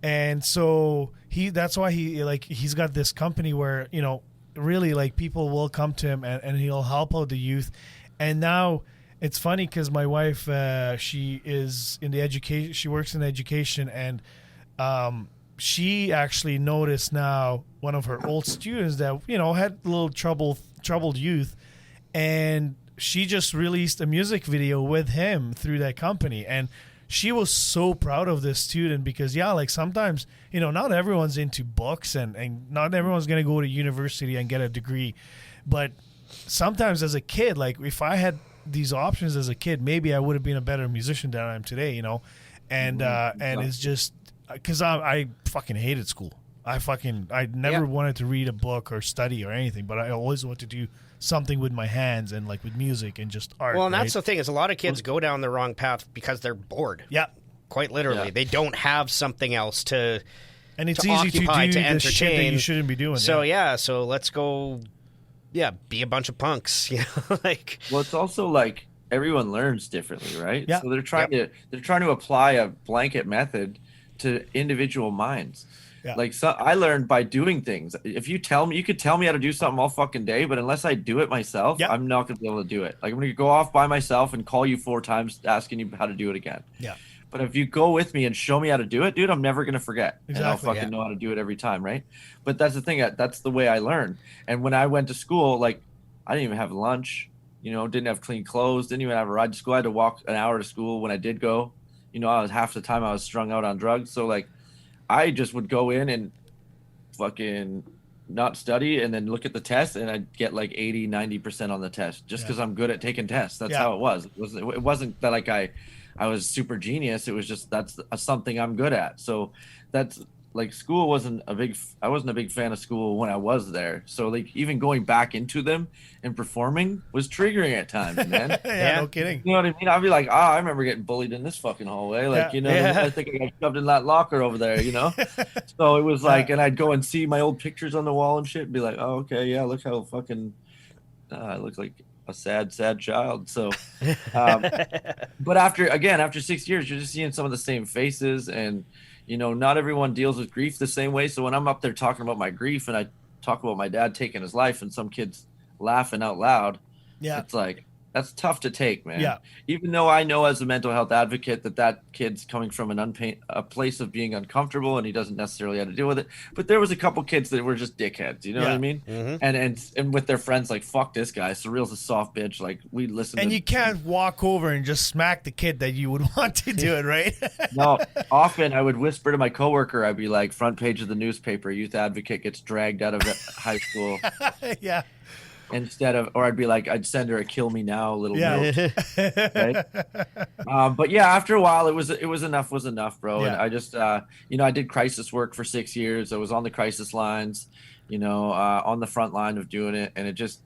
and so that's why he's got this company where really, like, people will come to him and he'll help out the youth. And now it's funny because my wife, she is in the education, she works in education, and she actually noticed now one of her old students that had a little troubled youth, and she just released a music video with him through that company. And she was so proud of this student because, like, sometimes, not everyone's into books and not everyone's going to go to university and get a degree. But sometimes as a kid, like, if I had these options as a kid, maybe I would have been a better musician than I am today, And it's just because I fucking hated school. I never wanted to read a book or study or anything, but I always wanted to do something with my hands and, like, with music and just art.
Well, and that's the thing, is a lot of kids go down the wrong path because they're bored.
Yeah.
Quite literally. Yeah. They don't have something else to
And it's
to
easy to do
entertain.
the shit that you shouldn't be doing.
So so let's go be a bunch of punks, like.
Well, it's also like everyone learns differently, right?
Yeah.
So they're trying to apply a blanket method to individual minds.
Yeah.
Like, so I learned by doing things. If you could tell me how to do something all fucking day, but unless I do it myself, I'm not going to be able to do it. Like, I'm going to go off by myself and call you 4 times asking you how to do it again.
Yeah.
But if you go with me and show me how to do it, dude, I'm never going to forget.
Exactly,
and I'll fucking know how to do it every time, right? But that's the thing. That's the way I learn. And when I went to school, like, I didn't even have lunch. didn't have clean clothes, didn't even have a ride to school. I had to walk an hour to school when I did go. I was half the time I was strung out on drugs. So like, I just would go in and fucking not study and then look at the test, and I'd get like 80-90% on the test just because I'm good at taking tests. That's how it was. It wasn't that like I was super genius. It was just that's something I'm good at. So that's like school I wasn't a big fan of school when I was there. So like even going back into them and performing was triggering at times, man.
No kidding.
You know what I mean? I'd be like, I remember getting bullied in this fucking hallway. Like, I think I got shoved in that locker over there, So it was like, and I'd go and see my old pictures on the wall and shit and be like, oh, okay, yeah, look how fucking I look like a sad child. So, but after 6 years, you're just seeing some of the same faces, and not everyone deals with grief the same way. So when I'm up there talking about my grief and I talk about my dad taking his life and some kids laughing out loud, it's like, that's tough to take, man. Yeah. Even though I know as a mental health advocate that kid's coming from a place of being uncomfortable and he doesn't necessarily have to deal with it. But there was a couple kids that were just dickheads, you know what I mean? Mm-hmm. And with their friends, like, fuck this guy. SirReal's a soft bitch. Like, we listen to.
And you can't walk over and just smack the kid that you would want to do it, right?
No. Often I would whisper to my coworker, I'd be like, front page of the newspaper, youth advocate gets dragged out of high school.
Yeah.
Instead of, or I'd be like, I'd send her a kill me now little note. Right? But yeah, after a while, it was enough was enough, bro. Yeah. And I just, I did crisis work for 6 years. I was on the crisis lines, on the front line of doing it. And it just,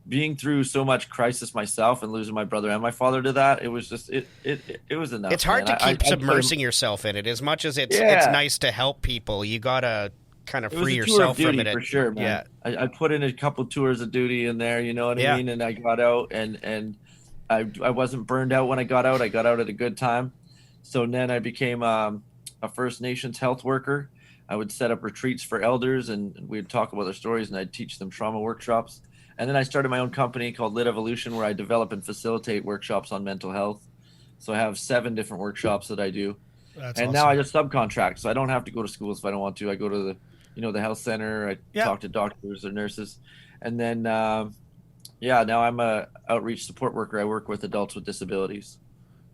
being through so much crisis myself and losing my brother and my father to that, it was just, it was enough.
It's hard to keep submersing yourself in it. As much as it's nice to help people, you gotta kind of free yourself from it
for sure, man. Yeah, I put in a couple tours of duty in there, you know what I mean, and I got out, and I wasn't burned out when I got out. I got out at a good time. So then I became a First Nations health worker. I would set up retreats for elders, and we'd talk about their stories, and I'd teach them trauma workshops. And then I started my own company called Lit Evolution, where I develop and facilitate workshops on mental health. So I have 7 different workshops that I do. That's awesome. Now I just subcontract, so I don't have to go to schools if I don't want to. I go to the health center. I talk to doctors or nurses. And then, now I'm a outreach support worker. I work with adults with disabilities.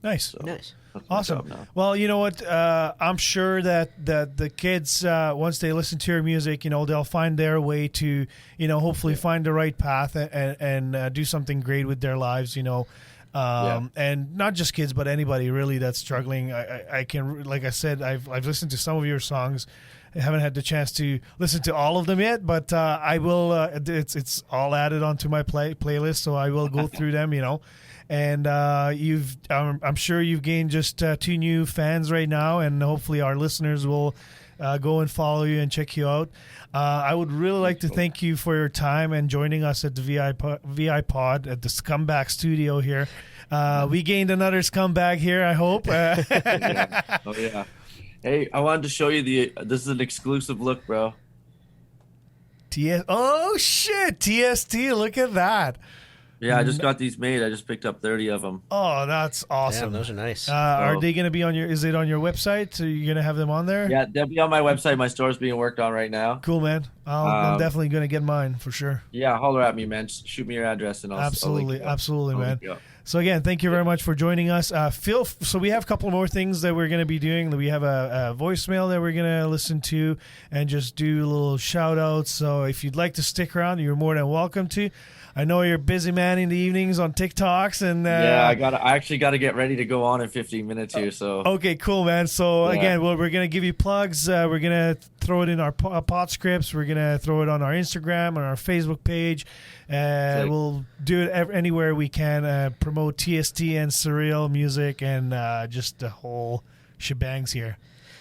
Nice.
So
nice.
Awesome. Well, you know what? I'm sure that the kids, once they listen to your music, they'll find their way to, hopefully find the right path and do something great with their lives, and not just kids, but anybody really that's struggling. I can, like I said, I've listened to some of your songs. I haven't had the chance to listen to all of them yet, but I will. It's all added onto my playlist, so I will go through them. And I'm sure you've gained just 2 new fans right now, and hopefully our listeners will go and follow you and check you out. I would really like to thank you for your time and joining us at the VIPod at the Scumbag Studio here. We gained another scumbag here, I hope.
Yeah. Oh yeah. Hey, I wanted to show you this is an exclusive look, bro.
Oh shit, TST! Look at that.
Yeah, I just got these made. I just picked up 30 of them.
Oh, that's awesome.
Damn, those are nice.
Are they going to be on is it on your website? So you're going to have them on there?
Yeah, they'll be on my website. My store's being worked on right now.
Cool, man. I'm definitely going to get mine for sure.
Yeah, holler at me, man. Shoot me your address and I'll
absolutely, man. So again, thank you very much for joining us. So we have a couple more things that we're going to be doing. We have a voicemail that we're going to listen to and just do a little shout outs. So if you'd like to stick around, you're more than welcome to. I know you're a busy man in the evenings on TikToks and
I actually got to get ready to go on in 15 minutes here. So
okay, cool, man. So again, we're gonna give you plugs. We're gonna throw it in our pod scripts. We're gonna throw it on our Instagram, on our Facebook page. We'll do it anywhere we can. Promote TST and SirReal music and just the whole shebangs here.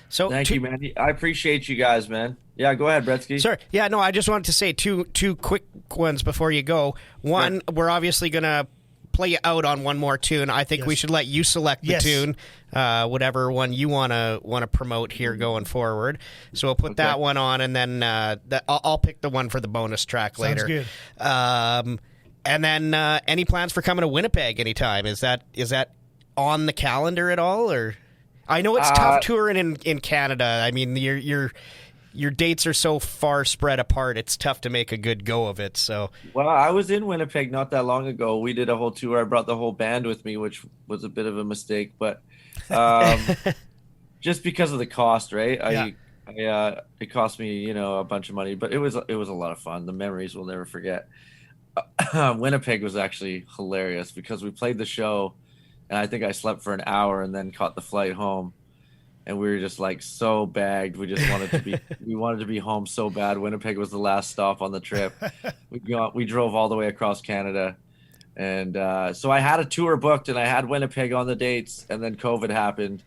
So thank you, man. I appreciate you guys, man. Yeah, go ahead, Bretsky.
Sorry. Yeah, no, I just wanted to say two quick ones before you go. One, we're obviously going to play you out on one more tune. I think we should let you select the tune, whatever one you want to promote here going forward. So we'll put that one on, and then I'll pick the one for the bonus track later.
Sounds good.
And then any plans for coming to Winnipeg anytime? Is that on the calendar at all, or? I know it's tough touring in Canada. I mean, your dates are so far spread apart, it's tough to make a good go of it. So,
well, I was in Winnipeg not that long ago. We did a whole tour. I brought the whole band with me, which was a bit of a mistake, but just because of the cost, right? It cost me, a bunch of money, but it was a lot of fun. The memories we'll never forget. Winnipeg was actually hilarious because we played the show, and I think I slept for an hour and then caught the flight home. And we were just like so bagged. We just wanted to be home so bad. Winnipeg was the last stop on the trip. We drove all the way across Canada, and so I had a tour booked, and I had Winnipeg on the dates, and then COVID happened,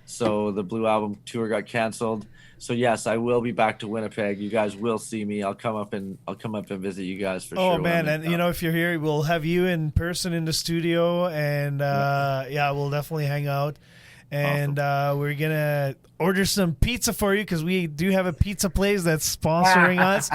so the Blue Album tour got canceled. So yes, I will be back to Winnipeg. You guys will see me. I'll come up and visit you guys for sure.
Oh man, and if you're here, we'll have you in person in the studio, and we'll definitely hang out. And
awesome.
We're going to order some pizza for you because we do have a pizza place that's sponsoring us.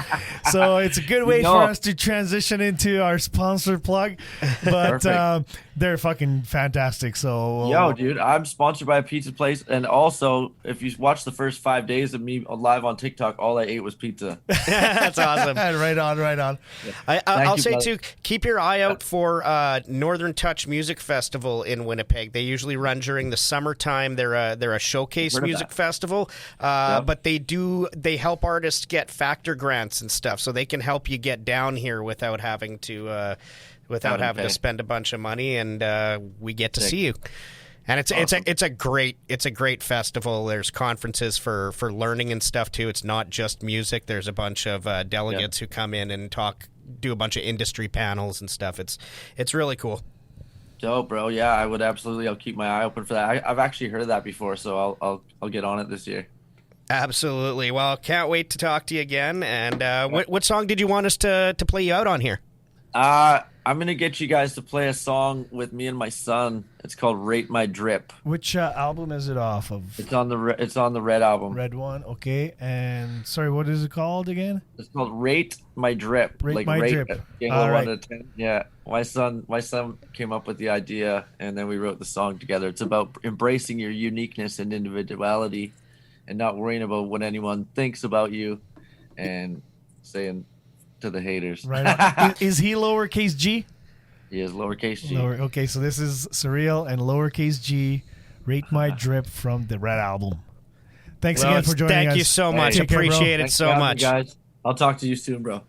So it's a good way for us to transition into our sponsor plug. But they're fucking fantastic. So
dude, I'm sponsored by a pizza place. And also, if you watch the first 5 days of me live on TikTok, all I ate was pizza.
That's awesome.
Right on.
Yeah. I'll say, too, keep your eye out for Northern Touch Music Festival in Winnipeg. They usually run during the summertime. They're a showcase music festival, but they help artists get factor grants and stuff, so they can help you get down here without having to spend a bunch of money, and we get to see you. And it's a great festival. There's conferences for learning and stuff too. It's not just music. There's a bunch of delegates who come in and do a bunch of industry panels and stuff. It's really cool.
Dope, bro. Yeah, I would absolutely. I'll keep my eye open for that. I've actually heard of that before, so I'll get on it this year.
Absolutely. Well, can't wait to talk to you again. And what song did you want us to play you out on here?
I'm gonna get you guys to play a song with me and my son. It's called "Rate My Drip."
Which album is it off of?
It's on the Red album.
Red one, okay. And sorry, what is it called again?
It's called "Rate My Drip."
Rate My Drip.
All right. 1 to 10. Yeah, my son came up with the idea, and then we wrote the song together. It's about embracing your uniqueness and individuality, and not worrying about what anyone thinks about you, and saying to the haters.
Right. Is he lowercase g?
He is lowercase g.
Okay, so this is SirReal and lowercase g. Rate My Drip from the Red album. Thanks again for joining us.
Thank you so much. Appreciate it so much.
Guys. I'll talk to you soon, bro.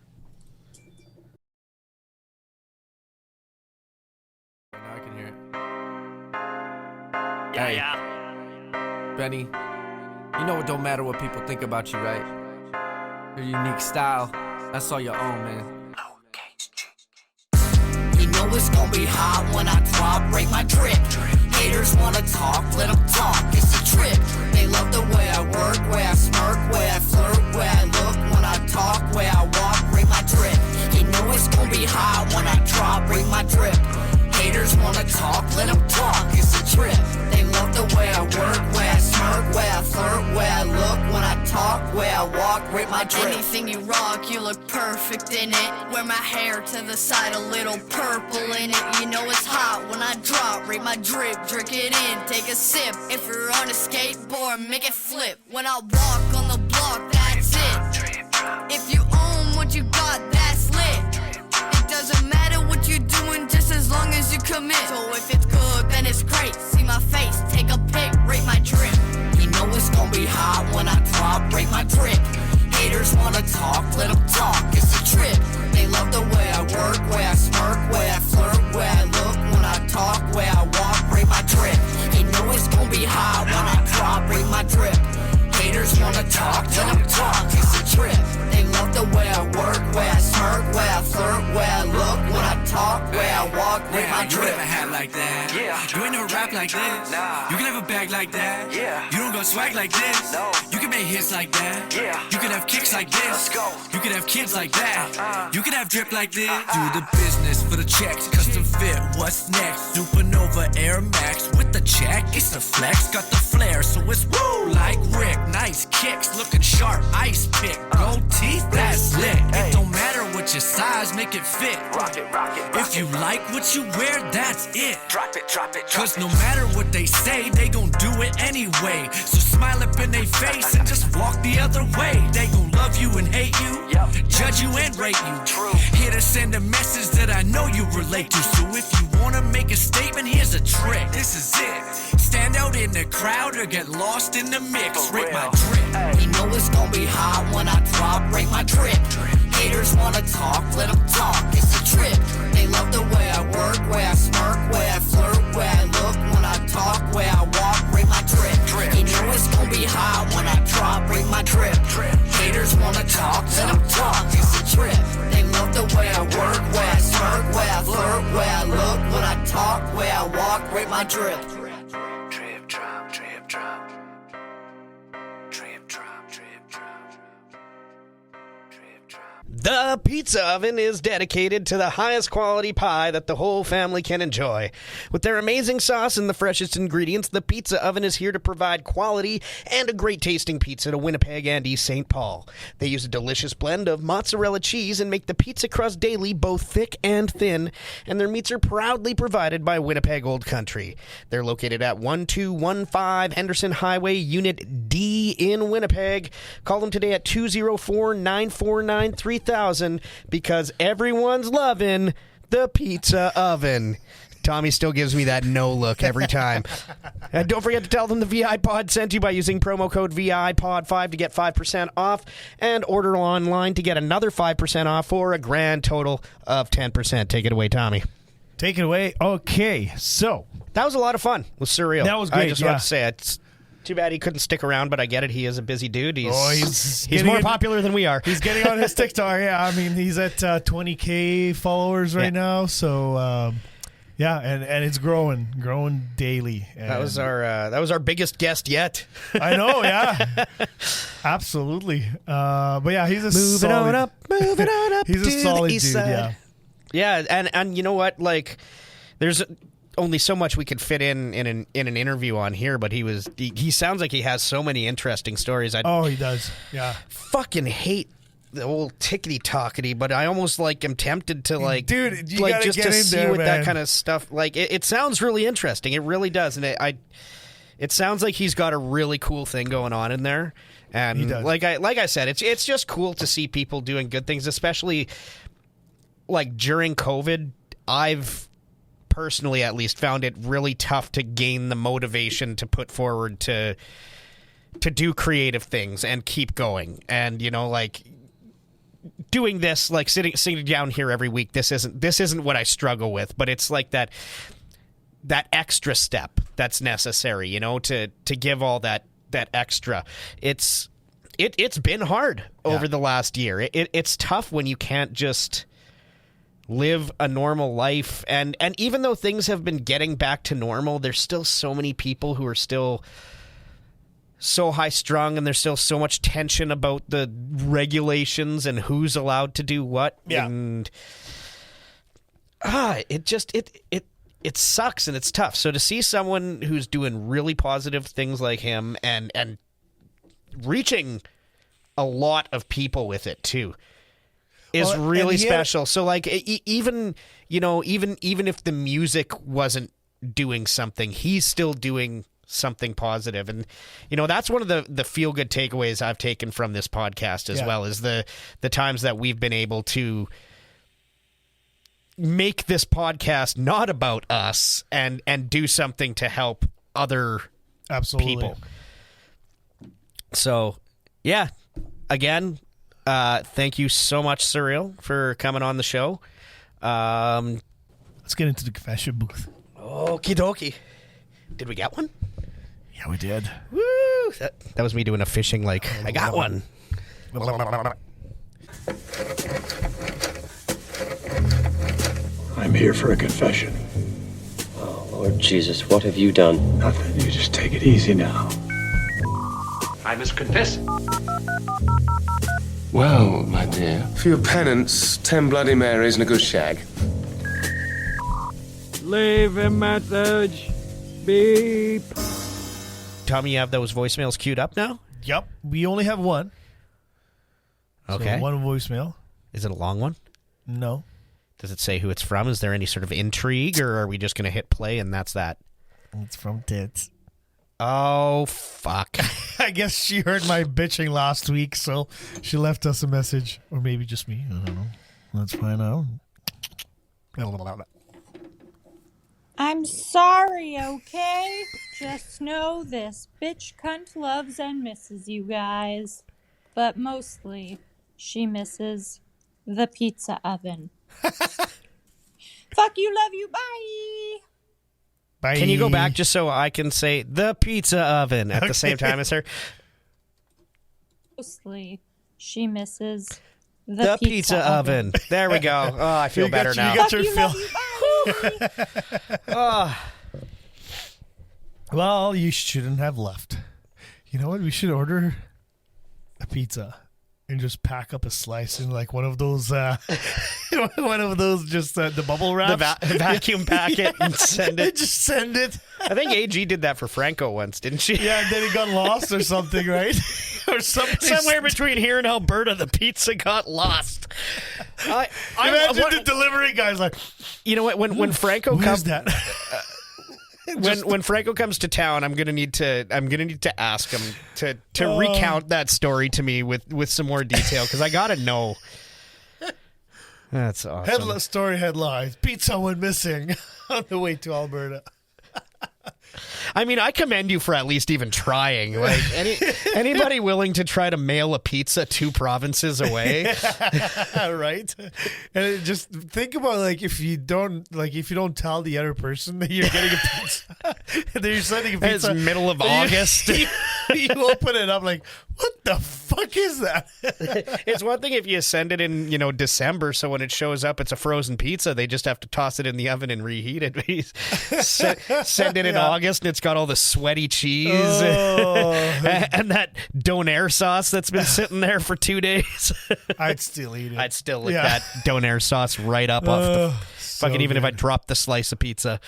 Now I can hear it. Hey, Benny, you know it don't matter what people think about you, right? Your unique style. That's all your own, man.
You know it's gonna be hot when I drop, rate my drip. Haters wanna talk, let them talk, it's a trip. They love the way I work, way I smirk, way I flirt, way I look when I talk, way I walk, rate my drip. You know it's gonna be hot when I drop, rate my drip. Haters wanna talk, let them talk, it's a trip. They love the way I work, way I smirk, way I flirt, way I look when I talk, way I walk, rate my drip.
Anything you rock, you look perfect in it. Wear my hair to the side, a little purple in it. You know it's hot when I drop, rate my drip, drink it in, take a sip. If you're on a skateboard, make it flip. When I walk on the block, that's it. If you own what you got, that's lit. It doesn't matter what you're doing, just as long as you commit. So if it's good, then it's great. See my face, take a pic, rate my drip.
You know it's gonna be hot when I drop, rate my drip. Haters wanna talk, let them talk, it's a trip. They love the way I work, way I smirk, way I flirt, way I look when I talk, way I walk, rate my drip. You know it's gonna be hot when I drop, rate my drip. Haters wanna talk, let them talk, it's a trip. They love the way I work, way I smirk, way I flirt, way I look when I talk, way I walk, rate my drip. You never had like that, you ain't never rap like this, you can have a bag like that, you don't go swag like this, you can make hits like that, you can have kicks like this, you can have kids like that, you can have drip like this.
Do the business for the checks, custom fit, what's next? Supernova Air Max with the check, it's a flex, got the flair, so it's woo like Rick. Nice kicks, looking sharp, ice pick, gold teeth, that's lit. It don't matter what your size, make it fit.
Rock it, rock it, rock
if you like what you wear, that's it.
Drop it, drop it, drop
Cause no matter what they say, they gon' do it anyway. So smile up in their face and just walk the other way. They gon' love you and hate you, judge you and rate you. Here to send a message that I know you relate to. So if you wanna make a statement, here's a trick. This is it. Stand out in the crowd or get lost in the mix. Rate my drip.
You know it's gonna be hot when I drop, rate my drip. Haters wanna talk, let them talk, it's a trip. They love the way I work, way I smirk, way I flirt, way I look when I talk, way I walk, rate my drip. You know it's gonna be hot when I drop, rate my drip. Haters wanna talk, let them talk, it's a trip. They love the way I work, way I smirk, way I flirt, way I look when I talk, way I walk, rate my drip.
Drip drop, drip drop. Drip drop, drip drop. Drip drop.
The Pizza Oven is dedicated to the highest quality pie that the whole family can enjoy. With their amazing sauce and the freshest ingredients, the Pizza Oven is here to provide quality and a great tasting pizza to Winnipeg and East St. Paul. They use a delicious blend of mozzarella cheese and make the pizza crust daily both thick and thin, and their meats are proudly provided by Winnipeg Old Country. They're located at 1215 Henderson Highway, Unit D in Winnipeg. Call them today at 204-949-3000 because everyone's loving the Pizza Oven. Tommy still gives me that no look every time. And don't forget to tell them the VIPod sent you by using promo code VIPod5 to get 5% off and order online to get another 5% off for a grand total of 10%. Take it away, Tommy.
Take it away. Okay, so
that was a lot of fun with SirReal.
That was great.
I just want to say it's too bad he couldn't stick around, but I get it. He is a busy dude. He's more popular than we are.
He's getting on his TikTok. Yeah, I mean, he's at 20K followers right now. So, yeah, and it's growing daily. And
that was our biggest guest yet.
I know, yeah, absolutely. But yeah, he's a
moving
solid,
on up.
He's a solid dude.
Side. Yeah, and you know what? Like, there's only so much we could fit in an interview on here, but he sounds like he has so many interesting stories.
He does. Yeah.
Fucking hate the old tickety-talkety, but I almost am tempted to
dude, you
like
gotta
just
get
to
in
see
there,
what
man.
that kind of stuff. Like it sounds really interesting. It really does, and it sounds like he's got a really cool thing going on in there. And
He does.
like I said, it's just cool to see people doing good things, especially like during COVID. I've personally, at least, found it really tough to gain the motivation to put forward to do creative things and keep going. And doing this, like sitting down here every week, this isn't what I struggle with, but it's like that extra step that's necessary, to give all that extra. It's been hard over the last year. It's tough when you can't just live a normal life, and even though things have been getting back to normal, there's still so many people who are still so high strung, and there's still so much tension about the regulations and who's allowed to do what. And it sucks, and it's tough. So to see someone who's doing really positive things like him and reaching a lot of people with it too is really special. So even if the music wasn't doing something, he's still doing something positive. And that's one of the feel good takeaways I've taken from this podcast as well, is the times that we've been able to make this podcast not about us and do something to help other people. So yeah, again, thank you so much, SirReal, for coming on the show.
Let's get into the confession booth.
Okie dokie. Did we get one?
Yeah, we did.
Woo! That was me doing a fishing, I got one.
I'm here for a confession.
Oh, Lord Jesus, what have you done?
Nothing. You just take it easy now.
I must confess.
Well, my dear, for your penance, 10 Bloody Marys and a good shag.
Leave a message. Beep.
Tommy, you have those voicemails queued up now?
Yep. We only have one.
Okay.
So one voicemail.
Is it a long one?
No.
Does it say who it's from? Is there any sort of intrigue, or are we just going to hit play and that's that?
It's from Tits.
Oh, fuck.
guess she heard my bitching last week, so she left us a message. Or maybe just me. I don't know. Let's find out.
I'm sorry, okay? Just know this bitch cunt loves and misses you guys. But mostly, she misses the pizza oven. Fuck you, love you, bye!
Bye.
Can you go back just so I can say the pizza oven at the same time as her?
Mostly, she misses
The pizza oven. There we go. Oh, I feel better now.
You got your fill. Well, you shouldn't have left. You know what? We should order a pizza and just pack up a slice in like one of those, just the bubble wraps,
the vacuum packet, and send it.
Just send it.
I think AG did that for Franco once, didn't she?
Yeah, and then it got lost or something, right? Or
somewhere between here and Alberta, the pizza got lost.
Imagine the delivery guy's like,
you know what? When Franco comes,
that?
When Franco comes to town, I'm gonna need to ask him to recount that story to me with some more detail because I gotta know. That's awesome.
Story headlines: Pizza went missing on the way to Alberta.
I mean, I commend you for at least even trying. Like anybody willing to try to mail a pizza 2 provinces away,
right? And just think about like if you don't tell the other person that you're getting a pizza, and then you're sending a pizza.
It's middle of August.
You open it up like, what the fuck is that?
It's one thing if you send it in, December, so when it shows up, it's a frozen pizza. They just have to toss it in the oven and reheat it. Send it in August, and it's got all the sweaty cheese and that Donair sauce that's been sitting there for 2 days.
I'd still eat it.
I'd still lick that Donair sauce right up off the fucking even if I dropped the slice of pizza.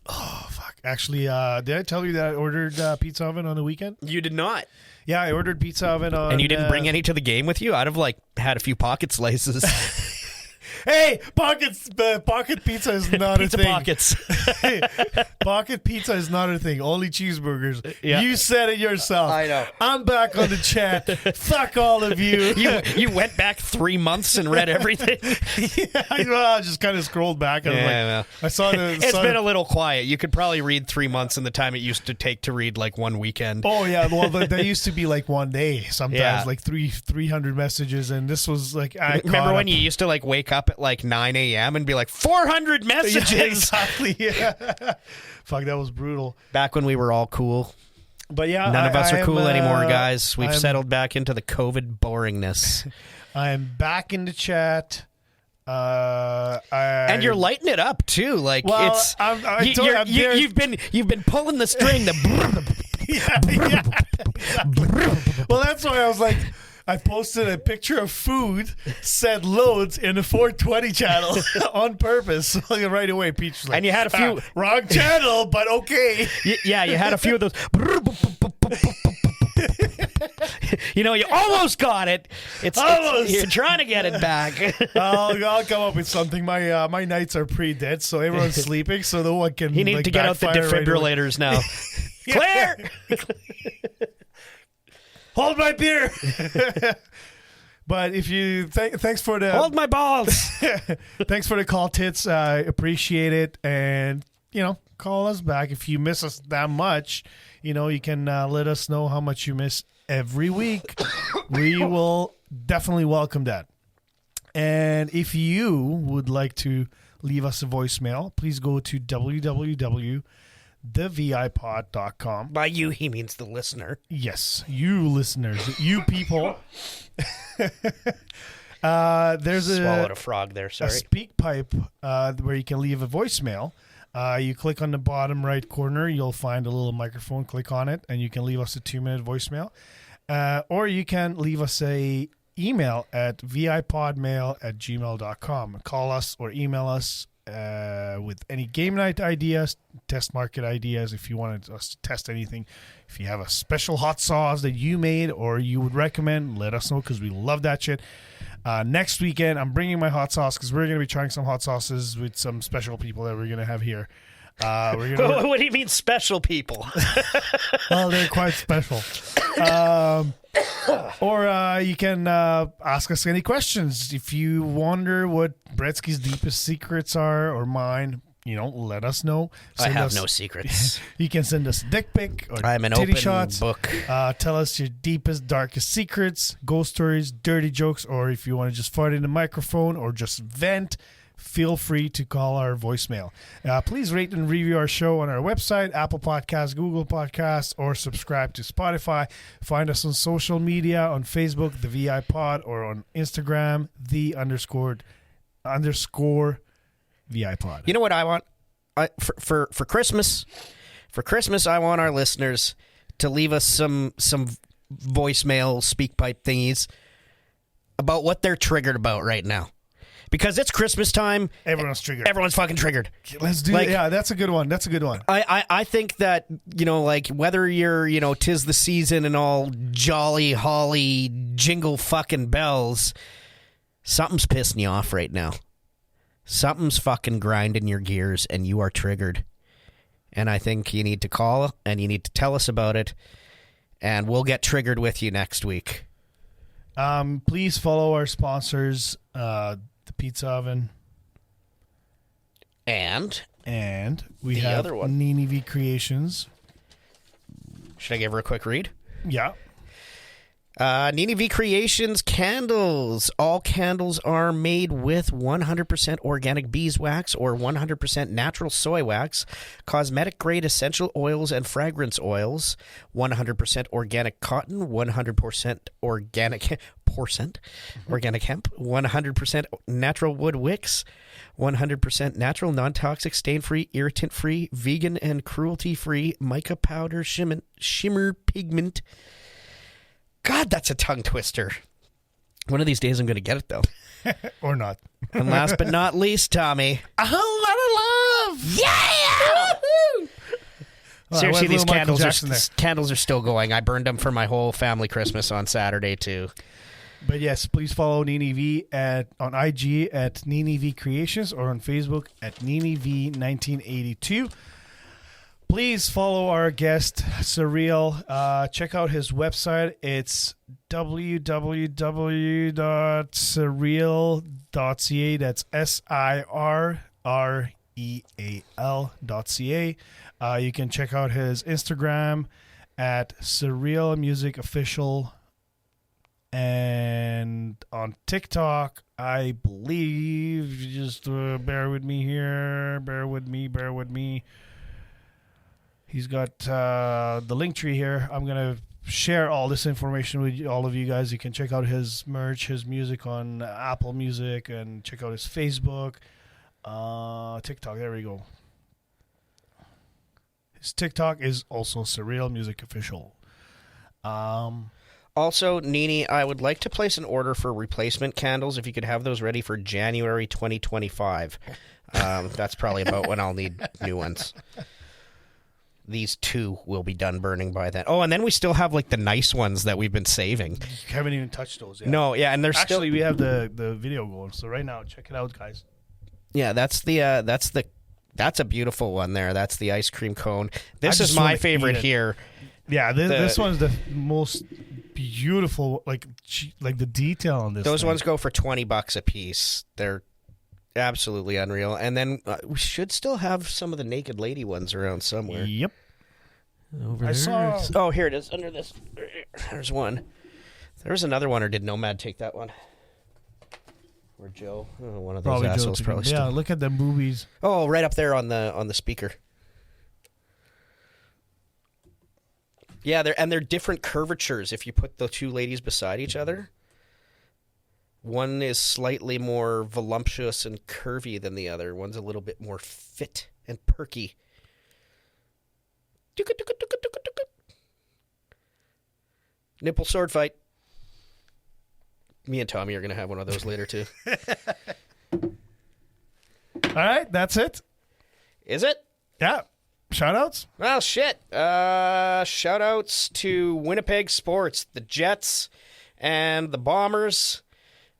Oh, fuck. Actually, did I tell you that I ordered pizza oven on the weekend?
You did not.
Yeah, I ordered pizza oven on...
And you didn't bring any to the game with you? I'd have, had a few pocket slices.
Hey, pocket pizza is not a thing.
Pockets.
Pocket pizza is not a thing. Only cheeseburgers.
Yeah.
You said it yourself.
I know.
I'm back on the chat. Fuck all of you.
You went back 3 months and read everything.
I just kind of scrolled back. And I saw the.
It's been a little quiet. You could probably read 3 months in the time it used to take to read one weekend.
Oh yeah, well that used to be one day sometimes, 300 messages, and this was
remember when you used to wake up at 9 a.m. and be 400 messages?
Yeah, exactly. Yeah. Fuck, that was brutal.
Back when we were all cool.
But yeah,
none of us are cool anymore, guys. We've settled back into the COVID boringness.
I'm back in the chat.
And you're lighting it up too. You've been pulling the string.
Well, that's why I was like, I posted a picture of food, said loads in the 420 channel on purpose. Right away, Peach was like,
and you had a few
wrong channel, but okay.
You had a few of those. You almost got it. You're trying to get it back.
I'll come up with something. My nights are pre-dead, so everyone's sleeping, so no one can.
You need to get out the defibrillators now. Claire.
Hold my beer. But if you thanks for the
hold my balls.
Thanks for the call, tits. I appreciate it, and call us back if you miss us that much. You can let us know how much you miss every week. We will definitely welcome that. And if you would like to leave us a voicemail, please go to www.thevipod.com.
By you, he means the listener.
Yes, you listeners, you people. There's
swallowed a frog there. Sorry.
A speak pipe where you can leave a voicemail. You click on the bottom right corner, you'll find a little microphone. Click on it, and you can leave us a 2-minute voicemail. Or you can leave us a email at vipodmail@gmail.com. Call us or email us with any game night ideas, test market ideas. If you wanted us to test anything, if you have a special hot sauce that you made or you would recommend, let us know because we love that shit. Next weekend, I'm bringing my hot sauce because we're going to be trying some hot sauces with some special people that we're going to have here. We're gonna.
What do you mean, special people?
Well, they're quite special. Or you can ask us any questions. If you wonder what Bretsky's deepest secrets are, or mine, let us know.
I have no secrets.
You can send us a dick pic or
I'm an
titty
open
shots.
book.
Tell us your deepest, darkest secrets, ghost stories, dirty jokes, or if you want to just fart in the microphone or just vent, feel free to call our voicemail. Please rate and review our show on our website, Apple Podcasts, Google Podcasts, or subscribe to Spotify. Find us on social media, on Facebook, the VIPod, or on Instagram, the __ VIPod.
You know what I want? For Christmas? For Christmas, I want our listeners to leave us some voicemail speak pipe thingies about what they're triggered about right now. Because it's Christmas time.
Everyone's triggered.
Everyone's fucking triggered.
Let's do it. Yeah, that's a good one. That's a good one.
I think that, whether you're, 'tis the season and all jolly, holly, jingle fucking bells, something's pissing you off right now. Something's fucking grinding your gears and you are triggered. And I think you need to call and you need to tell us about it. And we'll get triggered with you next week.
Please follow our sponsors, the Pizza Oven.
And
we
the
have
other one.
Nini V Creations.
Should I give her a quick read?
Yeah.
Nini V Creations candles. All candles are made with 100% organic beeswax or 100% natural soy wax, cosmetic-grade essential oils and fragrance oils, 100% organic cotton, 100% organic hemp, 100% natural wood wicks, 100% natural, non-toxic, stain-free, irritant-free, vegan and cruelty-free mica powder shimmer pigment. God, that's a tongue twister. One of these days I'm going to get it, though.
Or not.
And last but not least, Tommy.
A whole lot of love!
Yeah! Seriously, these candles are still going. I burned them for my whole family Christmas on Saturday, too.
But yes, please follow Nini V on IG at Nini V Creations or on Facebook at Nini V 1982. Please follow our guest, SirReal. Check out his website. It's www.sirreal.ca. That's SIRREAL.ca. You can check out his Instagram at SirReal Music Official. And on TikTok, I believe, just bear with me here. Bear with me. He's got the link tree here. I'm going to share all this information with all of you guys. You can check out his merch, his music on Apple Music, and check out his Facebook. TikTok, there we go. His TikTok is also SirReal Music Official.
Also, Nini, I would like to place an order for replacement candles if you could have those ready for January 2025. That's probably about when I'll need new ones. These two will be done burning by then. Oh, and then we still have like the nice ones that we've been saving.
You haven't even touched those yet.
No, yeah, and they're
actually we have the video going. So right now, check it out, guys.
Yeah, that's a beautiful one there. That's the ice cream cone. This is my favorite here.
Yeah, this one's the most beautiful. Like the detail on this.
Those
thing.
ones go for $20 a piece. They're absolutely unreal. And then we should still have some of the naked lady ones around somewhere.
Yep.
Over there. Oh, here it is. Under this. There's one. There's another one, or did Nomad take that one? Or Joe? Oh, one of those
probably
assholes
Joe
probably
still.
still.
Yeah, look at the movies.
Oh, right up there on the speaker. Yeah, they're different curvatures if you put the two ladies beside each other. One is slightly more voluptuous and curvy than the other. One's a little bit more fit and perky. Nipple sword fight. Me and Tommy are going to have one of those later, too.
All right, that's it.
Is it?
Yeah. Shout-outs?
Well, shit. Shout-outs to Winnipeg Sports, the Jets, and the Bombers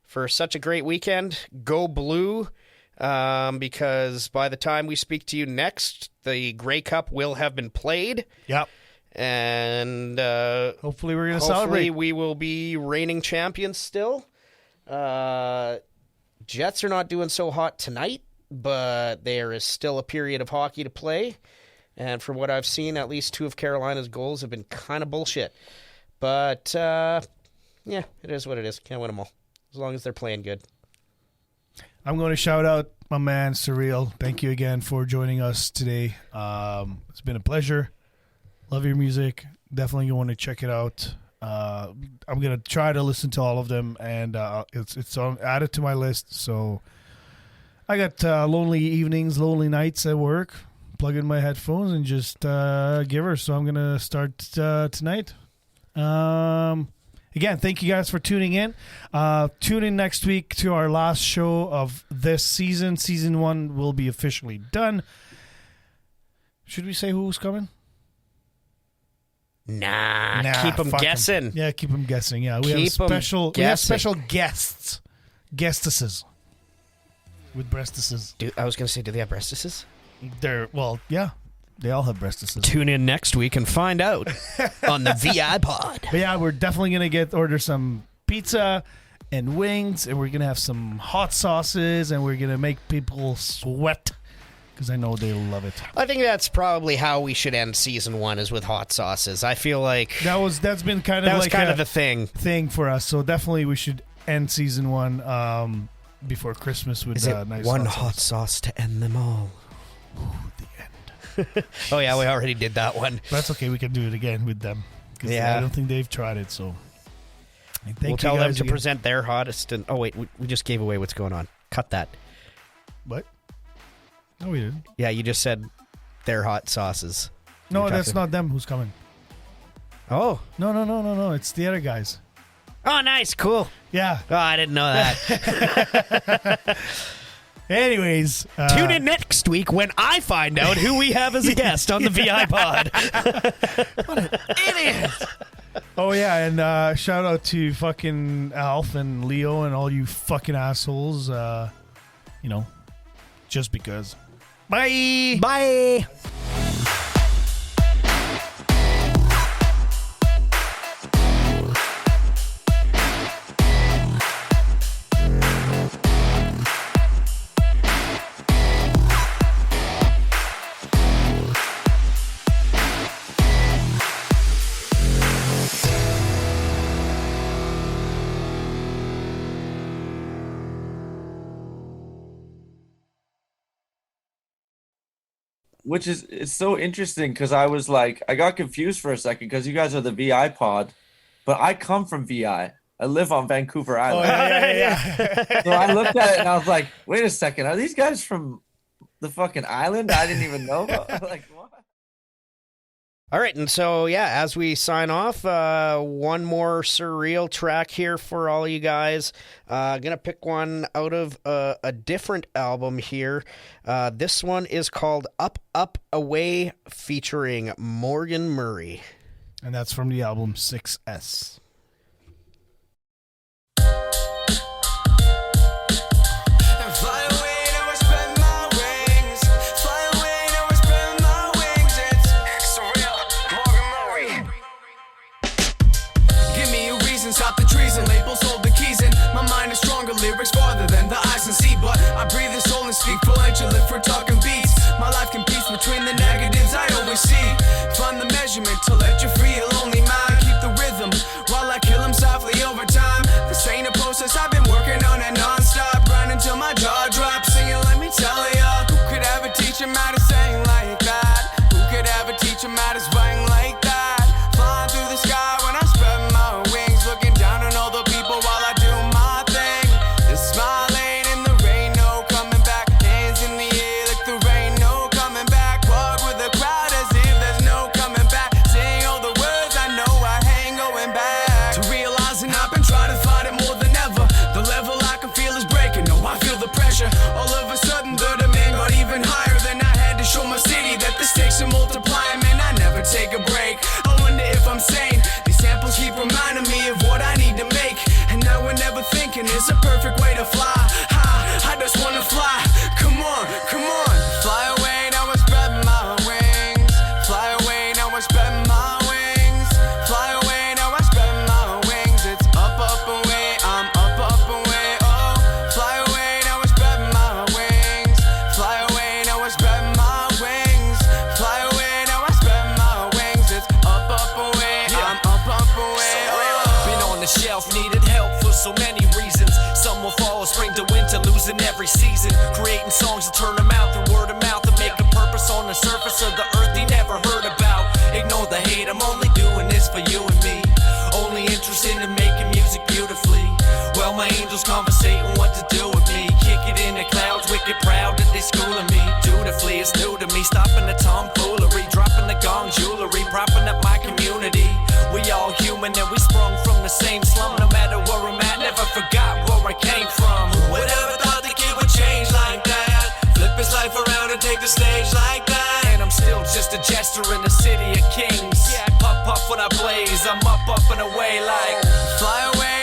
for such a great weekend. Go Blue. because by the time we speak to you next, the Grey Cup will have been played.
Yep.
And
hopefully we're going to celebrate.
We will be reigning champions still. Jets are not doing so hot tonight, but there is still a period of hockey to play. And from what I've seen, at least 2 of Carolina's goals have been kind of bullshit. But, yeah, it is what it is. Can't win them all, as long as they're playing good.
I'm going to shout out my man, SirReal. Thank you again for joining us today. It's been a pleasure. Love your music. Definitely going to check it out. I'm going to try to listen to all of them, and it's added to my list. So I got lonely evenings, lonely nights at work. Plug in my headphones and just give her. So I'm going to start tonight. Again, thank you guys for tuning in. Tune in next week to our last show of this season. Season 1 will be officially done. Should we say who's coming?
Nah, keep them guessing.
Yeah, keep them guessing. Yeah, we have special guests. Guestesses. With breastises.
I was going to say, do they have breastises?
Yeah. They all have breastises.
Tune in next week and find out on the VIPod.
But yeah, we're definitely going to order some pizza and wings, and we're going to have some hot sauces, and we're going to make people sweat because I know they love it.
I think that's probably how we should end season 1 is with hot sauces. I feel like
that's been kind of
the thing
for us. So definitely we should end season 1 before Christmas with nice
one
hot
sauce to end them all. Oh yeah, we already did that one.
That's okay. We can do it again with them. Yeah, I don't think they've tried it. So
we'll tell them to present their hottest. And wait, we just gave away what's going on. Cut that.
What? No, we didn't.
Yeah, you just said their hot sauces.
No, that's not them who's coming.
Oh
no! It's the other guys.
Oh, nice, cool.
Yeah.
Oh, I didn't know that.
Anyways,
tune in next week when I find out who we have as a guest on the VIPod.
What an idiot! Oh yeah, and shout out to fucking Alf and Leo and all you fucking assholes. Just because. Bye.
Bye.
Which is, it's so interesting because I was like, I got confused for a second because you guys are the VIPod, but I come from VI. I live on Vancouver Island.
Oh, yeah.
So I looked at it and I was like, wait a second, are these guys from the fucking island I didn't even know about? Like, what?
All right, and so, yeah, as we sign off, one more SirReal track here for all you guys. Gonna pick one out of a different album here. This one is called Up, Up, Away, featuring Morgan Murray.
And that's from the album 6S.
Stop the treason, labels hold the keys in. My mind is stronger, lyrics farther than the eyes can see. But I breathe this soul and speak fluent, live for talking beats. My life competes between the negatives I always see. Find the measurement to let you free a lonely mind. Keep the rhythm while I kill him softly over time. This ain't a process, I've been working on it non-stop. Grinding till my jaw drops, singing let me tell ya. Who could ever teach him how to sing like that? Who could ever teach him how to swing like that? Flying through the sky when I spread my wings. Looking down on all the people while I do my thing. The smiling in the rain, no coming back. Hands in the air like the rain, no coming back. Walk with the crowd as if there's no coming back. Sing Been on the shelf, needed help for so many reasons. Some will follow spring to winter, losing every season. Creating songs to turn them out through word of mouth and make a purpose on the surface of the earth they never heard about. Ignore the hate, I'm only doing this for you and me. Only interested in making music beautifully. Well, my angels conversating what to do with me. Kick it in the clouds, wicked proud that they schooling me. Dutifully, it's new to me, stopping the tomfoolery, dropping the gong jewelry, propping up my community. We all human and we sprung from the same slum. No matter where I'm at, never forgot where I came from. Who would ever thought the kid would change like that? Flip his life around and take the stage like that. And I'm still just a jester in the city of kings. Yeah, puff puff when I blaze, I'm up and away like fly away.